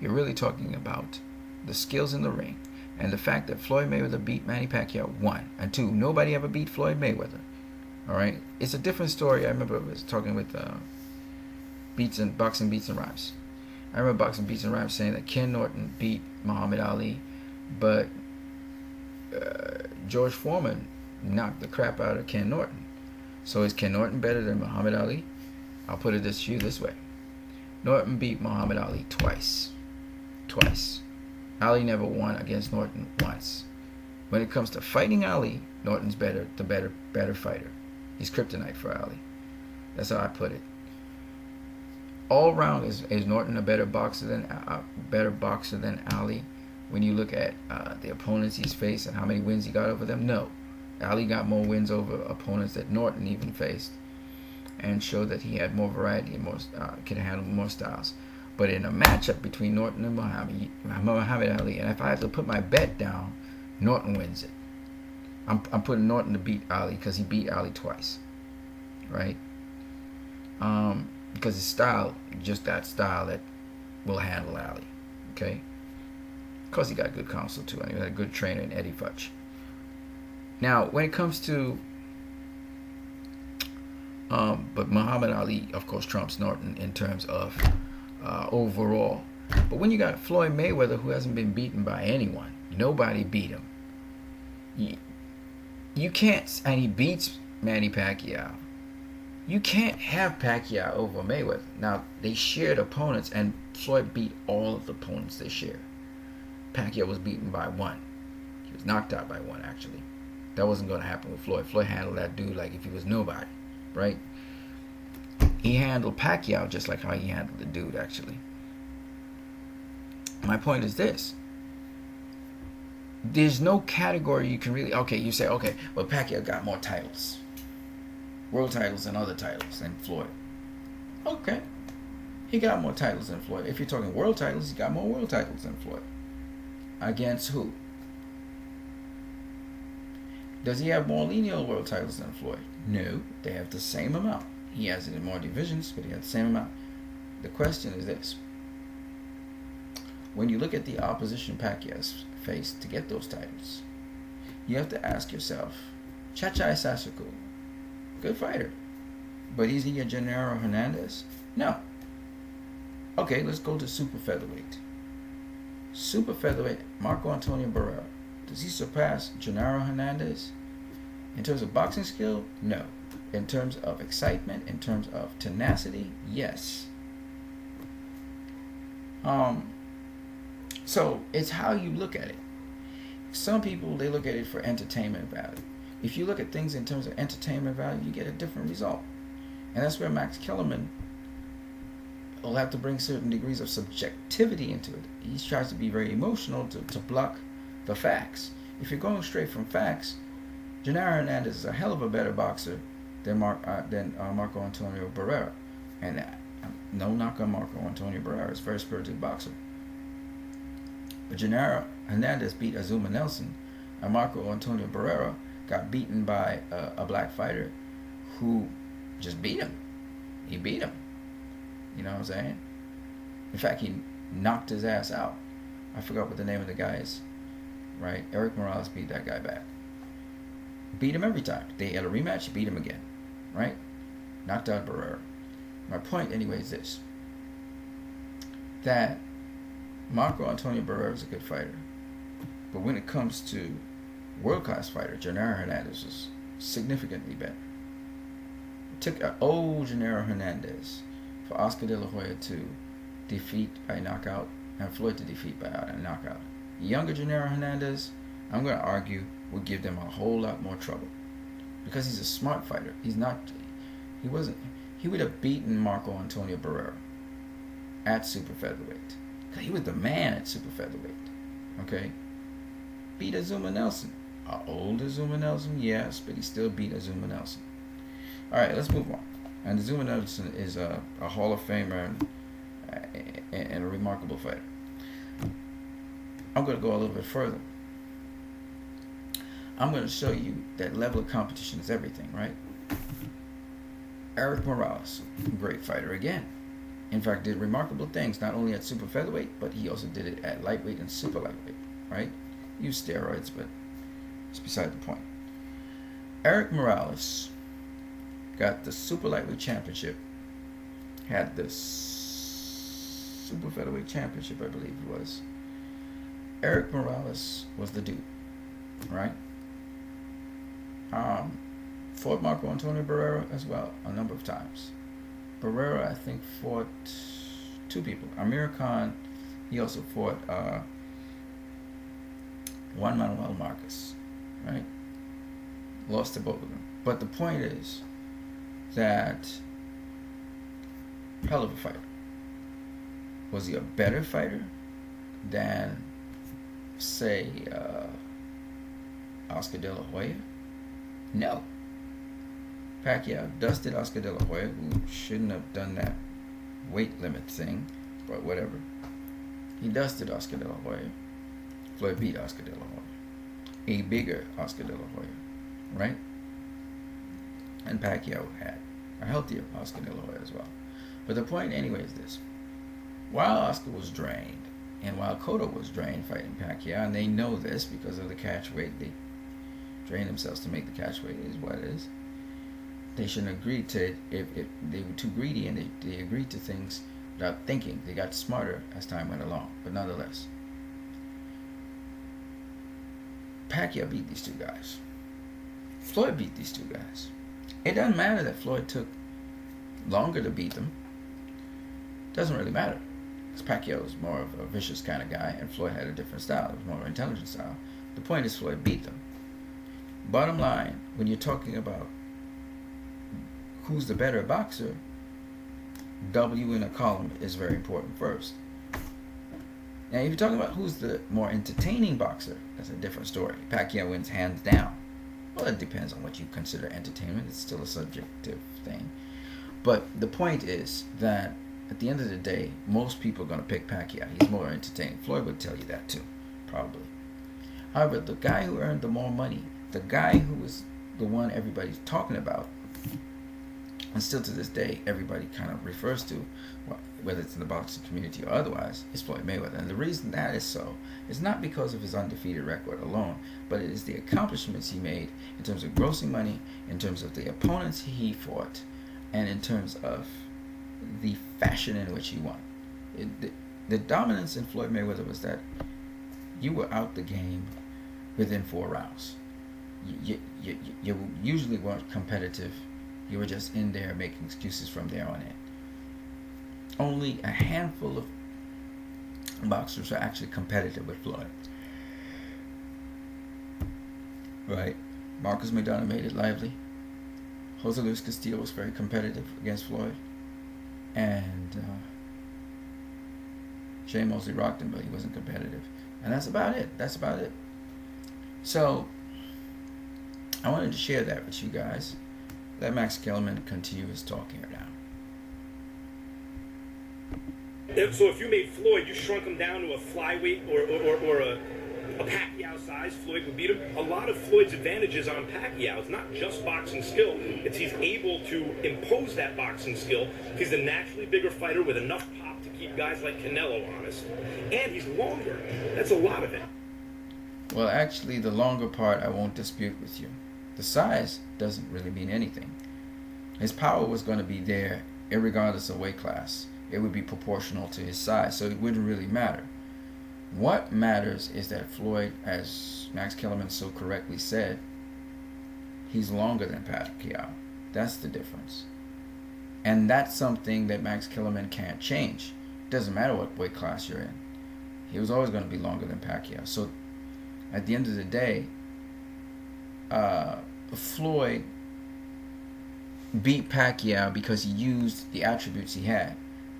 You're really talking about the skills in the ring, and the fact that Floyd Mayweather beat Manny Pacquiao, 1, and 2, nobody ever beat Floyd Mayweather. All right, it's a different story. I remember I was talking with Boxing Beats and Rhymes. I remember Boxing Beats and Rhymes saying that Ken Norton beat Muhammad Ali, but George Foreman knocked the crap out of Ken Norton. So is Ken Norton better than Muhammad Ali? I'll put it to you this way: Norton beat Muhammad Ali twice. Ali never won against Norton once. When it comes to fighting Ali, Norton's the better fighter. He's kryptonite for Ali. That's how I put it. All round, is Norton a better boxer than Ali? When you look at the opponents he's faced and how many wins he got over them, no. Ali got more wins over opponents that Norton even faced, and showed that he had more variety and more could handle more styles. But in a matchup between Norton and Muhammad Ali, and if I have to put my bet down, Norton wins it. I'm putting Norton to beat Ali because he beat Ali twice, right? Because his style, just that style that will handle Ali, okay? Of course, he got good counsel too, and he had a good trainer in Eddie Futch. Now, when it comes to, but Muhammad Ali, of course, trumps Norton in terms of overall. But when you got Floyd Mayweather, who hasn't been beaten by anyone, nobody beat him. You can't, and he beats Manny Pacquiao. You can't have Pacquiao over Mayweather. Now, they shared opponents, and Floyd beat all of the opponents they share. Pacquiao was beaten by one. He was knocked out by one, actually. That wasn't going to happen with Floyd. Floyd handled that dude like if he was nobody, right? He handled Pacquiao just like how he handled the dude, actually. My point is this. There's no category you can really... Okay, you say, okay, well, Pacquiao got more titles. World titles and other titles than Floyd. Okay. He got more titles than Floyd. If you're talking world titles, he got more world titles than Floyd. Against who? Does he have more lineal world titles than Floyd? No. They have the same amount. He has it in more divisions, but he has the same amount. The question is this. When you look at the opposition Pacquiao's faced to get those titles, you have to ask yourself, Chacha Sasako, good fighter, but is he a Gennaro Hernandez? No. Okay, let's go to super featherweight. Super featherweight, Marco Antonio Barrera. Does he surpass Gennaro Hernandez? In terms of boxing skill, no. In terms of excitement, in terms of tenacity, yes. So it's how you look at it. Some people, they look at it for entertainment value. If you look at things in terms of entertainment value, you get a different result. And that's where Max Kellerman will have to bring certain degrees of subjectivity into it. He tries to be very emotional to block the facts. If you're going straight from facts, Gennaro Hernandez is a hell of a better boxer than Marco Antonio Barrera. And no knock on Marco Antonio Barrera. He's a very spirited boxer. But Gennaro Hernandez beat Azuma Nelson, and Marco Antonio Barrera got beaten by a black fighter who just beat him. He beat him. You know what I'm saying? In fact, he knocked his ass out. I forgot what the name of the guy is. Right? Eric Morales beat that guy back. Beat him every time. They had a rematch, beat him again. Right? Knocked out Barrera. My point anyway is this. That Marco Antonio Barrera is a good fighter. But when it comes to world-class fighter, Gennaro Hernandez is significantly better. It took an old Gennaro Hernandez for Oscar De La Hoya to defeat by knockout and Floyd to defeat by a knockout. Younger Gennaro Hernandez, I'm going to argue, would give them a whole lot more trouble. Because he's a smart fighter. He would have beaten Marco Antonio Barrera at super featherweight. He was the man at super featherweight. Okay? Beat Azuma Nelson. Old Azuma Nelson, yes, but he still beat Azuma Nelson. Alright, let's move on. And Azuma Nelson is a Hall of Famer and a remarkable fighter. I'm going to go a little bit further. I'm going to show you that level of competition is everything, right? Eric Morales, great fighter again. In fact, did remarkable things, not only at super featherweight, but he also did it at lightweight and super lightweight, right? Used steroids, but it's beside the point. Eric Morales got the super lightweight championship, had the super featherweight championship, I believe it was. Eric Morales was the dude, right? Fought Marco Antonio Barrera as well a number of times. Barrera, I think, fought two people. Amir Khan, he also fought Juan Manuel Marquez, right? Lost to both of them. But the point is that hell of a fighter. Was he a better fighter than, say, Oscar De La Hoya? No. Pacquiao dusted Oscar De La Hoya, who shouldn't have done that weight limit thing, but whatever. He dusted Oscar De La Hoya. Floyd beat Oscar De La Hoya. A bigger Oscar De La Hoya, right? And Pacquiao had a healthier Oscar De La Hoya as well. But the point anyway is this. While Oscar was drained, and while Cotto was drained fighting Pacquiao, and they know this because of the catch weight, they drain themselves to make the catch weight, is what it is. They shouldn't agree to it if they were too greedy, and they agreed to things without thinking. They got smarter as time went along, but nonetheless. Pacquiao beat these two guys. Floyd beat these two guys. It doesn't matter that Floyd took longer to beat them, doesn't really matter. Because Pacquiao was more of a vicious kind of guy, and Floyd had a different style. It was more of an intelligent style. The point is Floyd beat them. Bottom line, when you're talking about who's the better boxer, W in a column is very important first. Now, if you're talking about who's the more entertaining boxer, that's a different story. Pacquiao wins hands down. Well, it depends on what you consider entertainment. It's still a subjective thing. But the point is that at the end of the day, most people are going to pick Pacquiao. He's more entertaining. Floyd would tell you that too, probably. However, the guy who earned the more money, the guy who was the one everybody's talking about, and still to this day everybody kind of refers to, whether it's in the boxing community or otherwise, is Floyd Mayweather. And the reason that is so is not because of his undefeated record alone, but it is the accomplishments he made in terms of grossing money, in terms of the opponents he fought, and in terms of the fashion in which he won. The dominance in Floyd Mayweather was that you were out the game within 4 rounds. You usually weren't competitive. You were just in there making excuses from there on in. Only a handful of boxers are actually competitive with Floyd. Right? Marcus McDonough made it lively. Jose Luis Castillo was very competitive against Floyd. And Shane Mosley rocked him, but he wasn't competitive. And that's about it. That's about it. So, I wanted to share that with you guys. Let Max Kellerman continue his talk here now. So if you made Floyd, you shrunk him down to a flyweight or a Pacquiao size, Floyd would beat him. A lot of Floyd's advantages on Pacquiao, it's not just boxing skill, it's he's able to impose that boxing skill. He's a naturally bigger fighter with enough pop to keep guys like Canelo honest. And he's longer. That's a lot of it. Well, actually, the longer part I won't dispute with you. The size doesn't really mean anything. His power was going to be there irregardless of weight class. It would be proportional to his size, so it wouldn't really matter. What matters is that Floyd, as Max Kellerman so correctly said, he's longer than Pacquiao. That's the difference. And that's something that Max Kellerman can't change. It doesn't matter what weight class you're in. He was always going to be longer than Pacquiao. So at the end of the day, Floyd beat Pacquiao because he used the attributes he had.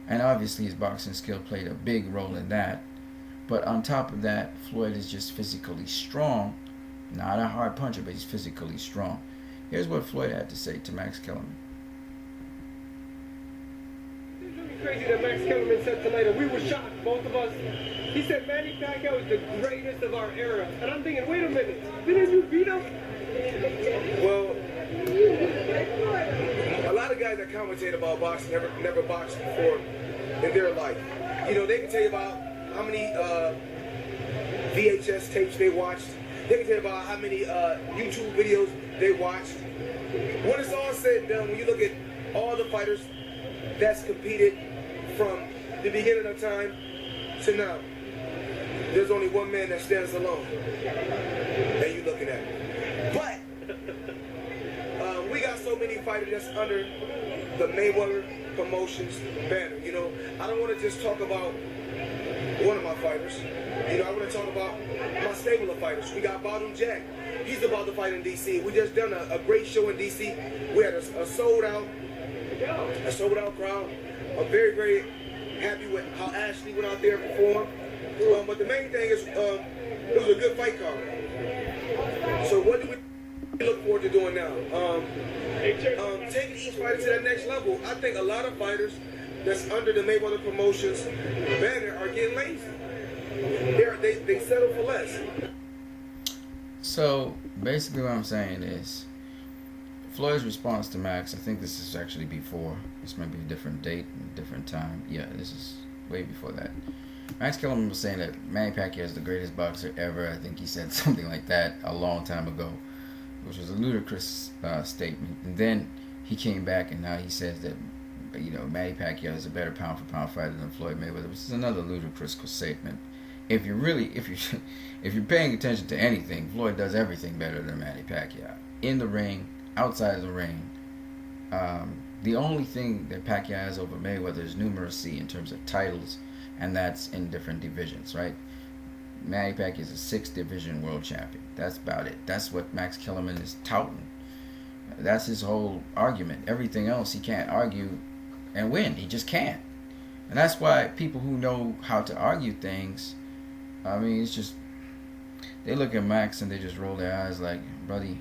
And obviously his boxing skill played a big role in that. But on top of that, Floyd is just physically strong. Not a hard puncher, but he's physically strong. Here's what Floyd had to say to Max Kellerman. It's really crazy that Max Kellerman said tonight, and we were shocked, both of us. He said Manny Pacquiao is the greatest of our era. And I'm thinking, wait a minute, didn't you beat him? Well, a lot of guys that commentate about boxing never boxed before in their life. You know, they can tell you about how many VHS tapes they watched. They can tell you about how many YouTube videos they watched. When it's all said and done, when you look at all the fighters that's competed from the beginning of time to now, there's only one man that stands alone, and you're looking at him. But we got so many fighters that's under the Mayweather Promotions banner. You know, I don't want to just talk about one of my fighters. You know, I want to talk about my stable of fighters. We got Bottom Jack. He's about to fight in D.C. We just done a great show in D.C. We had a sold out crowd. I'm very, very happy with how Ashley went out there and performed. But the main thing is, it was a good fight card. So what do we look forward to doing now? Taking each fighter to that next level. I think a lot of fighters that's under the Mayweather Promotions banner are getting lazy. They settle for less. So basically what I'm saying is Floyd's response to Max, I think this is actually before. This might be a different date and a different time. Yeah, this is way before that. Max Kellerman was saying that Manny Pacquiao is the greatest boxer ever. I think he said something like that a long time ago, which was a ludicrous statement. And then he came back and now he says that, you know, Manny Pacquiao is a better pound for pound fighter than Floyd Mayweather, which is another ludicrous statement. If you're paying attention to anything, Floyd does everything better than Manny Pacquiao. In the ring, outside of the ring, The only thing that Pacquiao has over Mayweather is numeracy in terms of titles, and that's in different divisions, right? Manny Pacquiao is a 6-division world champion. That's about it. That's what Max Kellerman is touting. That's his whole argument. Everything else he can't argue and win. He just can't. And that's why people who know how to argue things, I mean, it's just, they look at Max and they just roll their eyes like, buddy,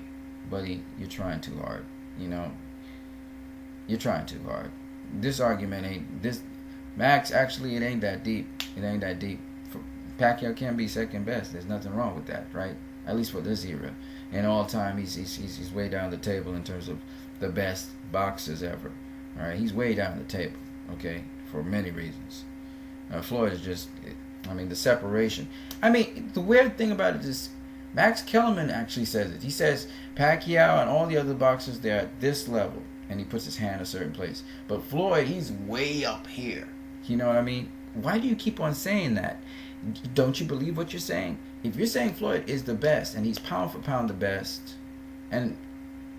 you're trying too hard. You know, you're trying too hard. This argument ain't, this, Max, actually, it ain't that deep. It ain't that deep. Pacquiao can be second best. There's nothing wrong with that, right? At least for this era. In all time, he's way down the table in terms of the best boxers ever. All right, he's way down the table. Okay, for many reasons. Floyd is just, I mean, the separation. I mean, the weird thing about it is, Max Kellerman actually says it. He says Pacquiao and all the other boxers, they're at this level, and he puts his hand a certain place. But Floyd, he's way up here. You know what I mean? Why do you keep on saying that? Don't you believe what you're saying? If you're saying Floyd is the best, and he's pound for pound the best, and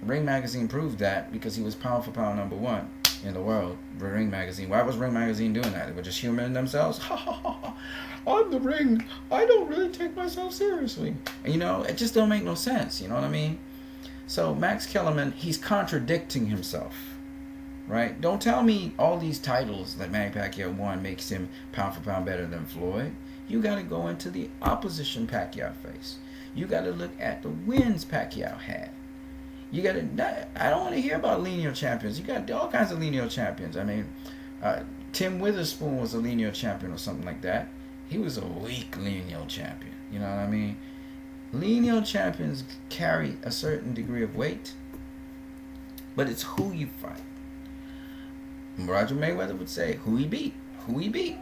Ring Magazine proved that because he was pound for pound number 1 in the world, for Ring Magazine. Why was Ring Magazine doing that? They were just humoring themselves. I'm the Ring. I don't really take myself seriously. And, you know, it just don't make no sense. You know what I mean? So Max Kellerman, he's contradicting himself. Right? Don't tell me all these titles that Manny Pacquiao won makes him pound for pound better than Floyd. You got to go into the opposition Pacquiao face. You got to look at the wins Pacquiao had. You got to. I don't want to hear about lineal champions. You got all kinds of lineal champions. I mean, Tim Witherspoon was a lineal champion or something like that. He was a weak lineal champion. You know what I mean? Lineal champions carry a certain degree of weight, but it's who you fight. Roger Mayweather would say, who he beat, who he beat,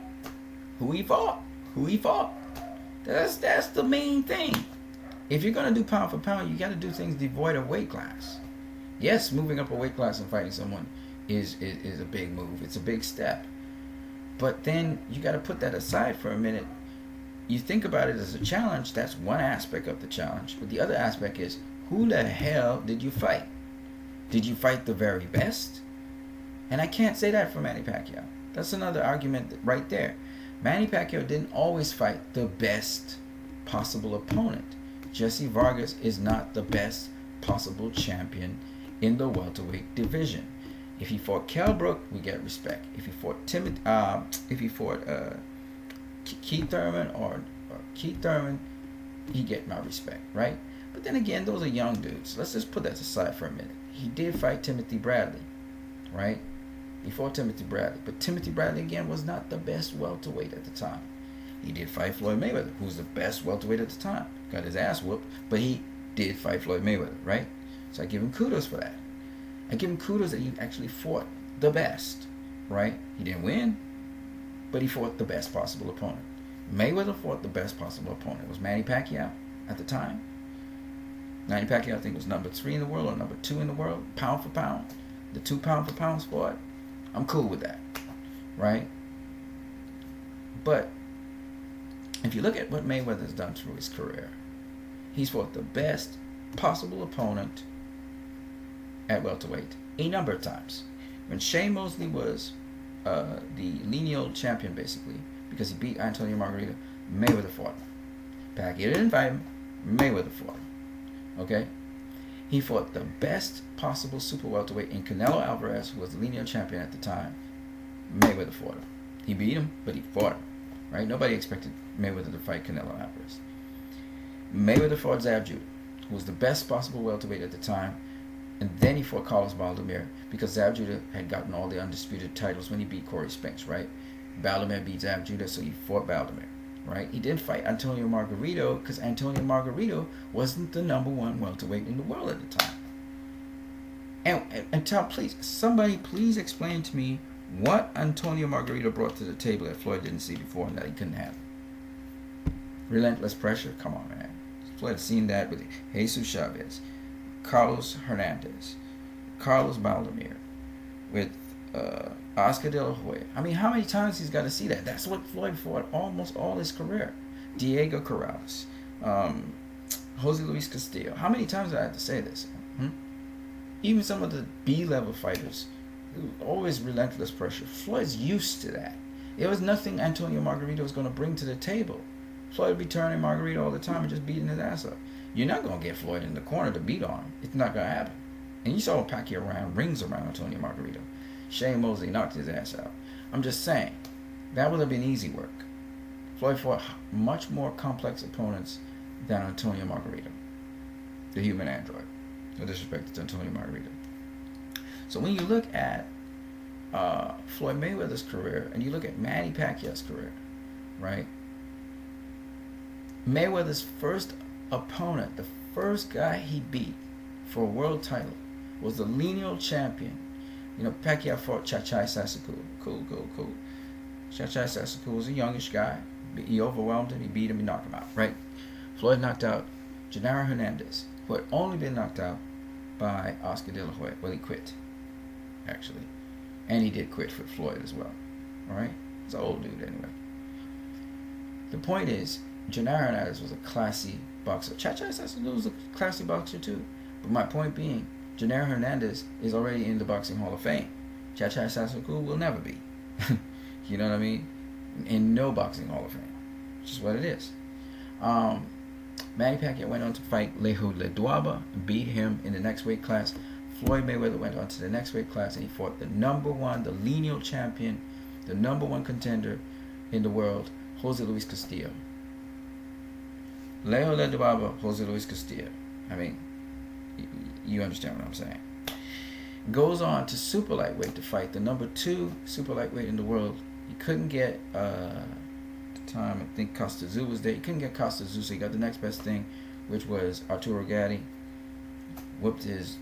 who he fought, who he fought. That's the main thing. If you're going to do pound for pound, you got to do things devoid of weight class. Yes, moving up a weight class and fighting someone is a big move. It's a big step. But then you got to put that aside for a minute. You think about it as a challenge. That's one aspect of the challenge. But the other aspect is, who the hell did you fight? Did you fight the very best? And I can't say that for Manny Pacquiao. That's another argument right there. Manny Pacquiao didn't always fight the best possible opponent. Jesse Vargas is not the best possible champion in the welterweight division. If he fought Kell Brook, we get respect. If he fought Keith Thurman, he get my respect, right? But then again, those are young dudes. Let's just put that aside for a minute. He did fight Timothy Bradley, right? He fought Timothy Bradley. But Timothy Bradley, again, was not the best welterweight at the time. He did fight Floyd Mayweather, who was the best welterweight at the time. Got his ass whooped, but he did fight Floyd Mayweather, right? So I give him kudos for that. I give him kudos that he actually fought the best, right? He didn't win, but he fought the best possible opponent. Mayweather fought the best possible opponent. It was Manny Pacquiao at the time. Manny Pacquiao, I think, was number 3 in the world or number 2 in the world, pound for pound. The 2 pound for pound sport. I'm cool with that, right? But if you look at what Mayweather's done through his career, he's fought the best possible opponent at welterweight a number of times. When Shane Mosley was the lineal champion, basically, because he beat Antonio Margarito, Mayweather fought him. Pacquiao didn't fight him, Mayweather fought him. Okay? He fought the best possible super welterweight in Canelo Alvarez, who was the lineal champion at the time. Mayweather fought him. He beat him, but he fought him. Right? Nobody expected Mayweather to fight Canelo Alvarez. Mayweather fought Zab Judah, who was the best possible welterweight at the time. And then he fought Carlos Baldomir, because Zab Judah had gotten all the undisputed titles when he beat Corey Spinks, right? Baldomir beat Zab Judah, so he fought Baldomir. Right? He didn't fight Antonio Margarito because Antonio Margarito wasn't the number 1 welterweight in the world at the time. And tell, please, somebody please explain to me what Antonio Margarito brought to the table that Floyd didn't see before and that he couldn't have. Relentless pressure? Come on, man. Floyd seen that with Jesus Chavez, Carlos Hernandez, Carlos Baldomir, with Oscar De La Hoya. I mean, how many times he's got to see that? That's what Floyd fought almost all his career. Diego Corrales, Jose Luis Castillo. How many times do I have to say this? Even some of the B-level fighters always relentless pressure. Floyd's used to that. It was nothing Antonio Margarito was going to bring to the table. Floyd would be turning Margarito all the time and just beating his ass up. You're not going to get Floyd in the corner to beat on him. It's not going to happen. And you saw Pacquiao ran rings around Antonio Margarito. Shane Mosley knocked his ass out. I'm just saying, that would have been easy work. Floyd fought much more complex opponents than Antonio Margarito, the human android. No disrespect to Antonio Margarito. So when you look at Floyd Mayweather's career and you look at Manny Pacquiao's career, right? Mayweather's first opponent, the first guy he beat for a world title, was the lineal champion. You know, Pacquiao fought Chachai Sasakul. Cool. Chachai Sasakul was a youngish guy. He overwhelmed him. He beat him. He knocked him out, right? Floyd knocked out Genaro Hernandez, who had only been knocked out by Oscar De La Hoya. Well, he quit, actually. And he did quit for Floyd as well. All right? He's an old dude anyway. The point is, Genaro Hernandez was a classy boxer. Chachai Sasakul was a classy boxer too. But my point being, Genaro Hernandez is already in the Boxing Hall of Fame. Chachai Sasakul will never be. You know what I mean? In no Boxing Hall of Fame. Which is what it is. Manny Pacquiao went on to fight Leho Leduaba and beat him in the next weight class. Floyd Mayweather went on to the next weight class and he fought the number one, the lineal champion, the number one contender in the world, Jose Luis Castillo. Leho Leduaba, Jose Luis Castillo. I mean, you understand what I'm saying. Goes on to super lightweight to fight the number 2 super lightweight in the world. He couldn't get, at the time, I think Costa Azul was there. He couldn't get Costa Azul, so he got the next best thing, which was Arturo Gatti. Whooped his,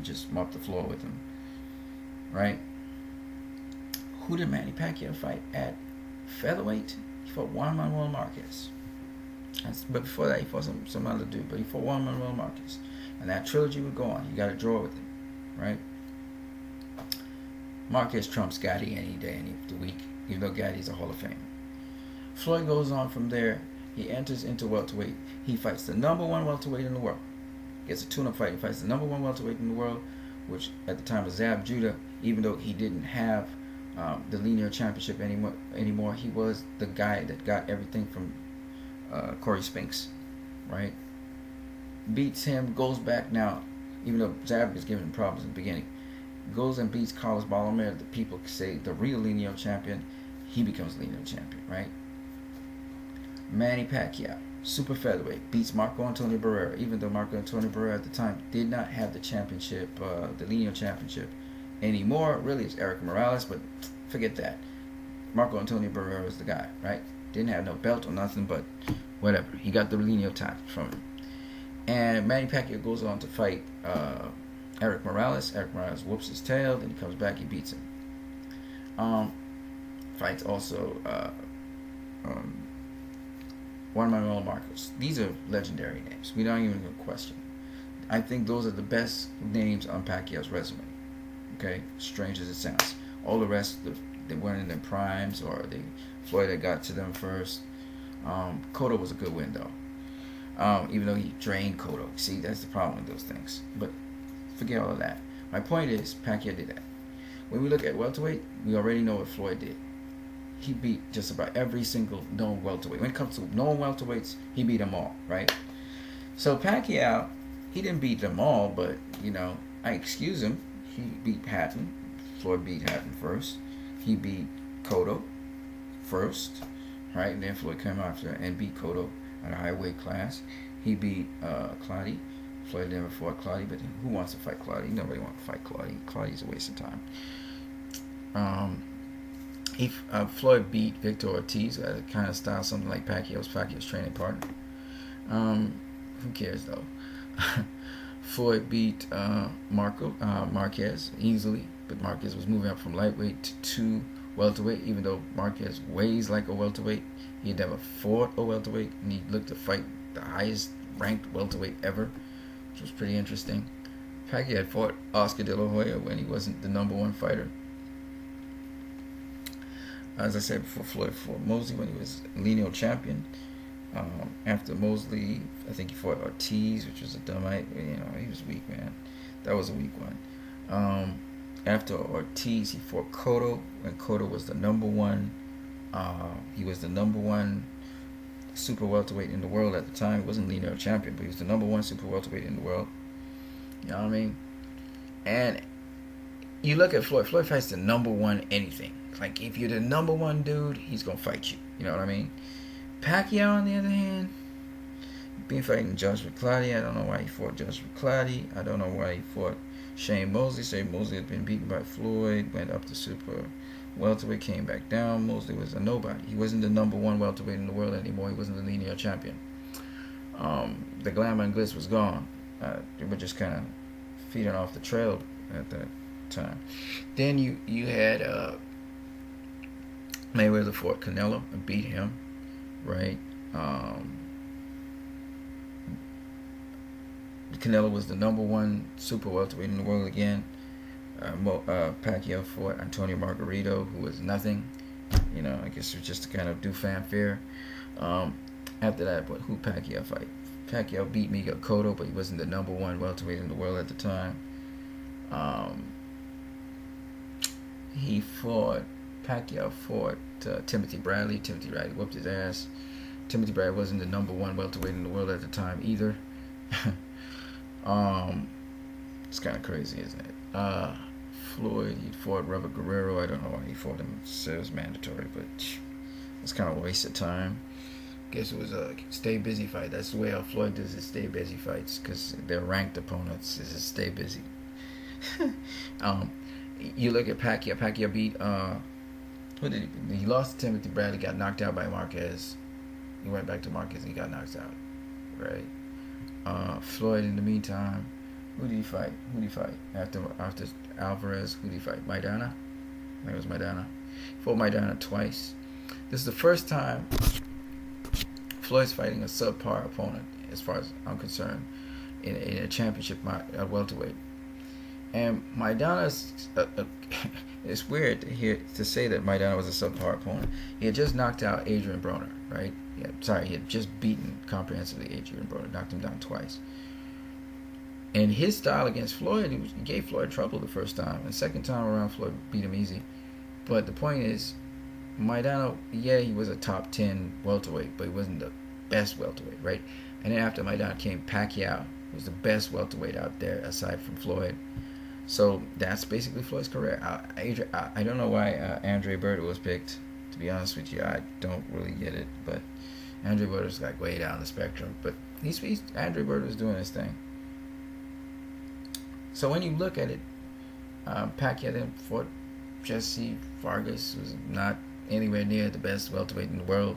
just mopped the floor with him. Right? Who did Manny Pacquiao fight at featherweight? He fought Juan Manuel Marquez. But before that, he fought some other dude. But he fought Juan Manuel Marquez. And that trilogy would go on. You got to draw with him. Right? Marquez trumps Gatti any day, any of the week, even though Gatti's a Hall of Famer. Floyd goes on from there. He enters into welterweight. He fights the number 1 welterweight in the world. Gets a tune-up fight. He fights the number 1 welterweight in the world, which at the time was Zab Judah. Even though he didn't have the linear championship anymore, he was the guy that got everything from Corey Spinks, right? Beats him, goes back now, even though Zab was giving him problems in the beginning. Goes and beats Carlos Balomir, the people say the real lineal champion. He becomes lineal champion, right? Manny Pacquiao, super featherweight, beats Marco Antonio Barrera, even though Marco Antonio Barrera at the time did not have the championship, the lineal championship anymore. Really, it's Eric Morales, but forget that. Marco Antonio Barrera was the guy, right? Didn't have no belt or nothing, but whatever. He got the lineal title from him. And Manny Pacquiao goes on to fight Eric Morales. Eric Morales whoops his tail, then he comes back, he beats him. Fights also Juan Manuel Marquez. These are legendary names. We don't even question. I think those are the best names on Pacquiao's resume. Okay, strange as it sounds. All the rest, they weren't in their primes, or Floyd had got to them first. Cotto was a good win though. Even though he drained Cotto. See, that's the problem with those things. But forget all of that. My point is, Pacquiao did that. When we look at welterweight, we already know what Floyd did. He beat just about every single known welterweight. When it comes to known welterweights, he beat them all, right? So Pacquiao, he didn't beat them all, but, I excuse him. He beat Hatton. Floyd beat Hatton first. He beat Cotto first, right? And then Floyd came after and beat Cotto at a high weight class. He beat Clottey. Floyd never fought Clottey, but who wants to fight Clottey? Nobody wants to fight Clottey. Clottey's a waste of time. Floyd beat Victor Ortiz, who had a kind of style, something like Pacquiao's training partner. Who cares though? Floyd beat Marquez easily, but Marquez was moving up from lightweight to welterweight, even though Marquez weighs like a welterweight. He had never fought a welterweight, and he looked to fight the highest ranked welterweight ever, which was pretty interesting. Pacquiao had fought Oscar De La Hoya when he wasn't the number 1 fighter. As I said before, Floyd fought Mosley when he was lineal champion. After Mosley, I think he fought Ortiz, which was a dumbite. He was weak, man. That was a weak one. After Ortiz, he fought Cotto, and Cotto was the number one. He was the number one super welterweight in the world at the time. He wasn't linear champion, but he was the number one super welterweight in the world. You know what I mean? And you look at Floyd. Floyd fights the number one anything. Like, if you're the number one dude, he's gonna fight you. You know what I mean? Pacquiao, on the other hand, been fighting Joshua Clottey. I don't know why he fought Joshua Clottey. I don't know why he fought Shane Mosley. Shane Mosley had been beaten by Floyd, went up to super welterweight, came back down. Mosley was a nobody. He wasn't the number one welterweight in the world anymore. He wasn't the linear champion. The glamour and glitz was gone. They were just kind of feeding off the trail at that time. Then you had Mayweather fought Canelo and beat him, right? Canelo was the number one super welterweight in the world again. Pacquiao fought Antonio Margarito, who was nothing. You know, I guess it was just to kind of do fanfare. After that, but who Pacquiao fight? Pacquiao beat Miguel Cotto, but he wasn't the number one welterweight in the world at the time. Pacquiao fought Timothy Bradley. Timothy Bradley whooped his ass. Timothy Bradley wasn't the number one welterweight in the world at the time either. It's kind of crazy, isn't it? Floyd, he fought Robert Guerrero. I don't know why he fought him. It was mandatory, but it's kind of a waste of time. Guess it was a stay busy fight. That's the way how Floyd does his stay busy fights, because they're ranked opponents. It's just stay busy. You look at Pacquiao. Pacquiao beat who did he lost to Timothy Bradley, got knocked out by Marquez. He went back to Marquez and he got knocked out. Right. Floyd, in the meantime, who did he fight? After Alvarez, who did he fight? Maidana? I think it was Maidana. He fought Maidana twice. This is the first time Floyd's fighting a subpar opponent, as far as I'm concerned, in a championship at welterweight. And Maidana's it's weird to say that Maidana was a subpar opponent. He had just knocked out Adrian Broner, right? He had just beaten comprehensively Adrian Broner, knocked him down twice. And his style against Floyd, he gave Floyd trouble the first time. And second time around, Floyd beat him easy. But the point is, Maidana, he was a top 10 welterweight, but he wasn't the best welterweight, right? And then after Maidana came Pacquiao, who was the best welterweight out there aside from Floyd. So that's basically Floyd's career. I don't know why Andre Berto was picked. To be honest with you, I don't really get it. But Andre Berto's like way down the spectrum. But Andre Berto's doing his thing. So when you look at it, Pacquiao then fought Jesse Vargas, who's not anywhere near the best welterweight in the world.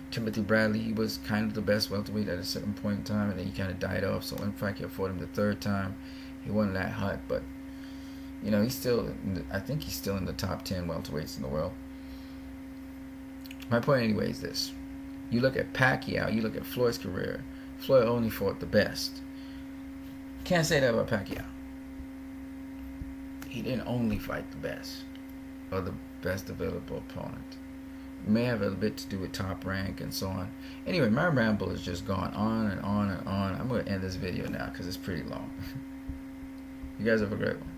Timothy Bradley, he was kind of the best welterweight at a certain point in time, and then he kind of died off. So when Pacquiao fought him the third time, he wasn't that hot, but you know, I think he's still in the top 10 welterweights in the world. My point anyway is this. You look at Pacquiao, you look at Floyd's career. Floyd only fought the best. Can't say that about Pacquiao. He didn't only fight the best, or the best available opponent. It may have a bit to do with top rank and so on. Anyway, my ramble has just gone on and on and on. I'm going to end this video now because it's pretty long. You guys have a great one.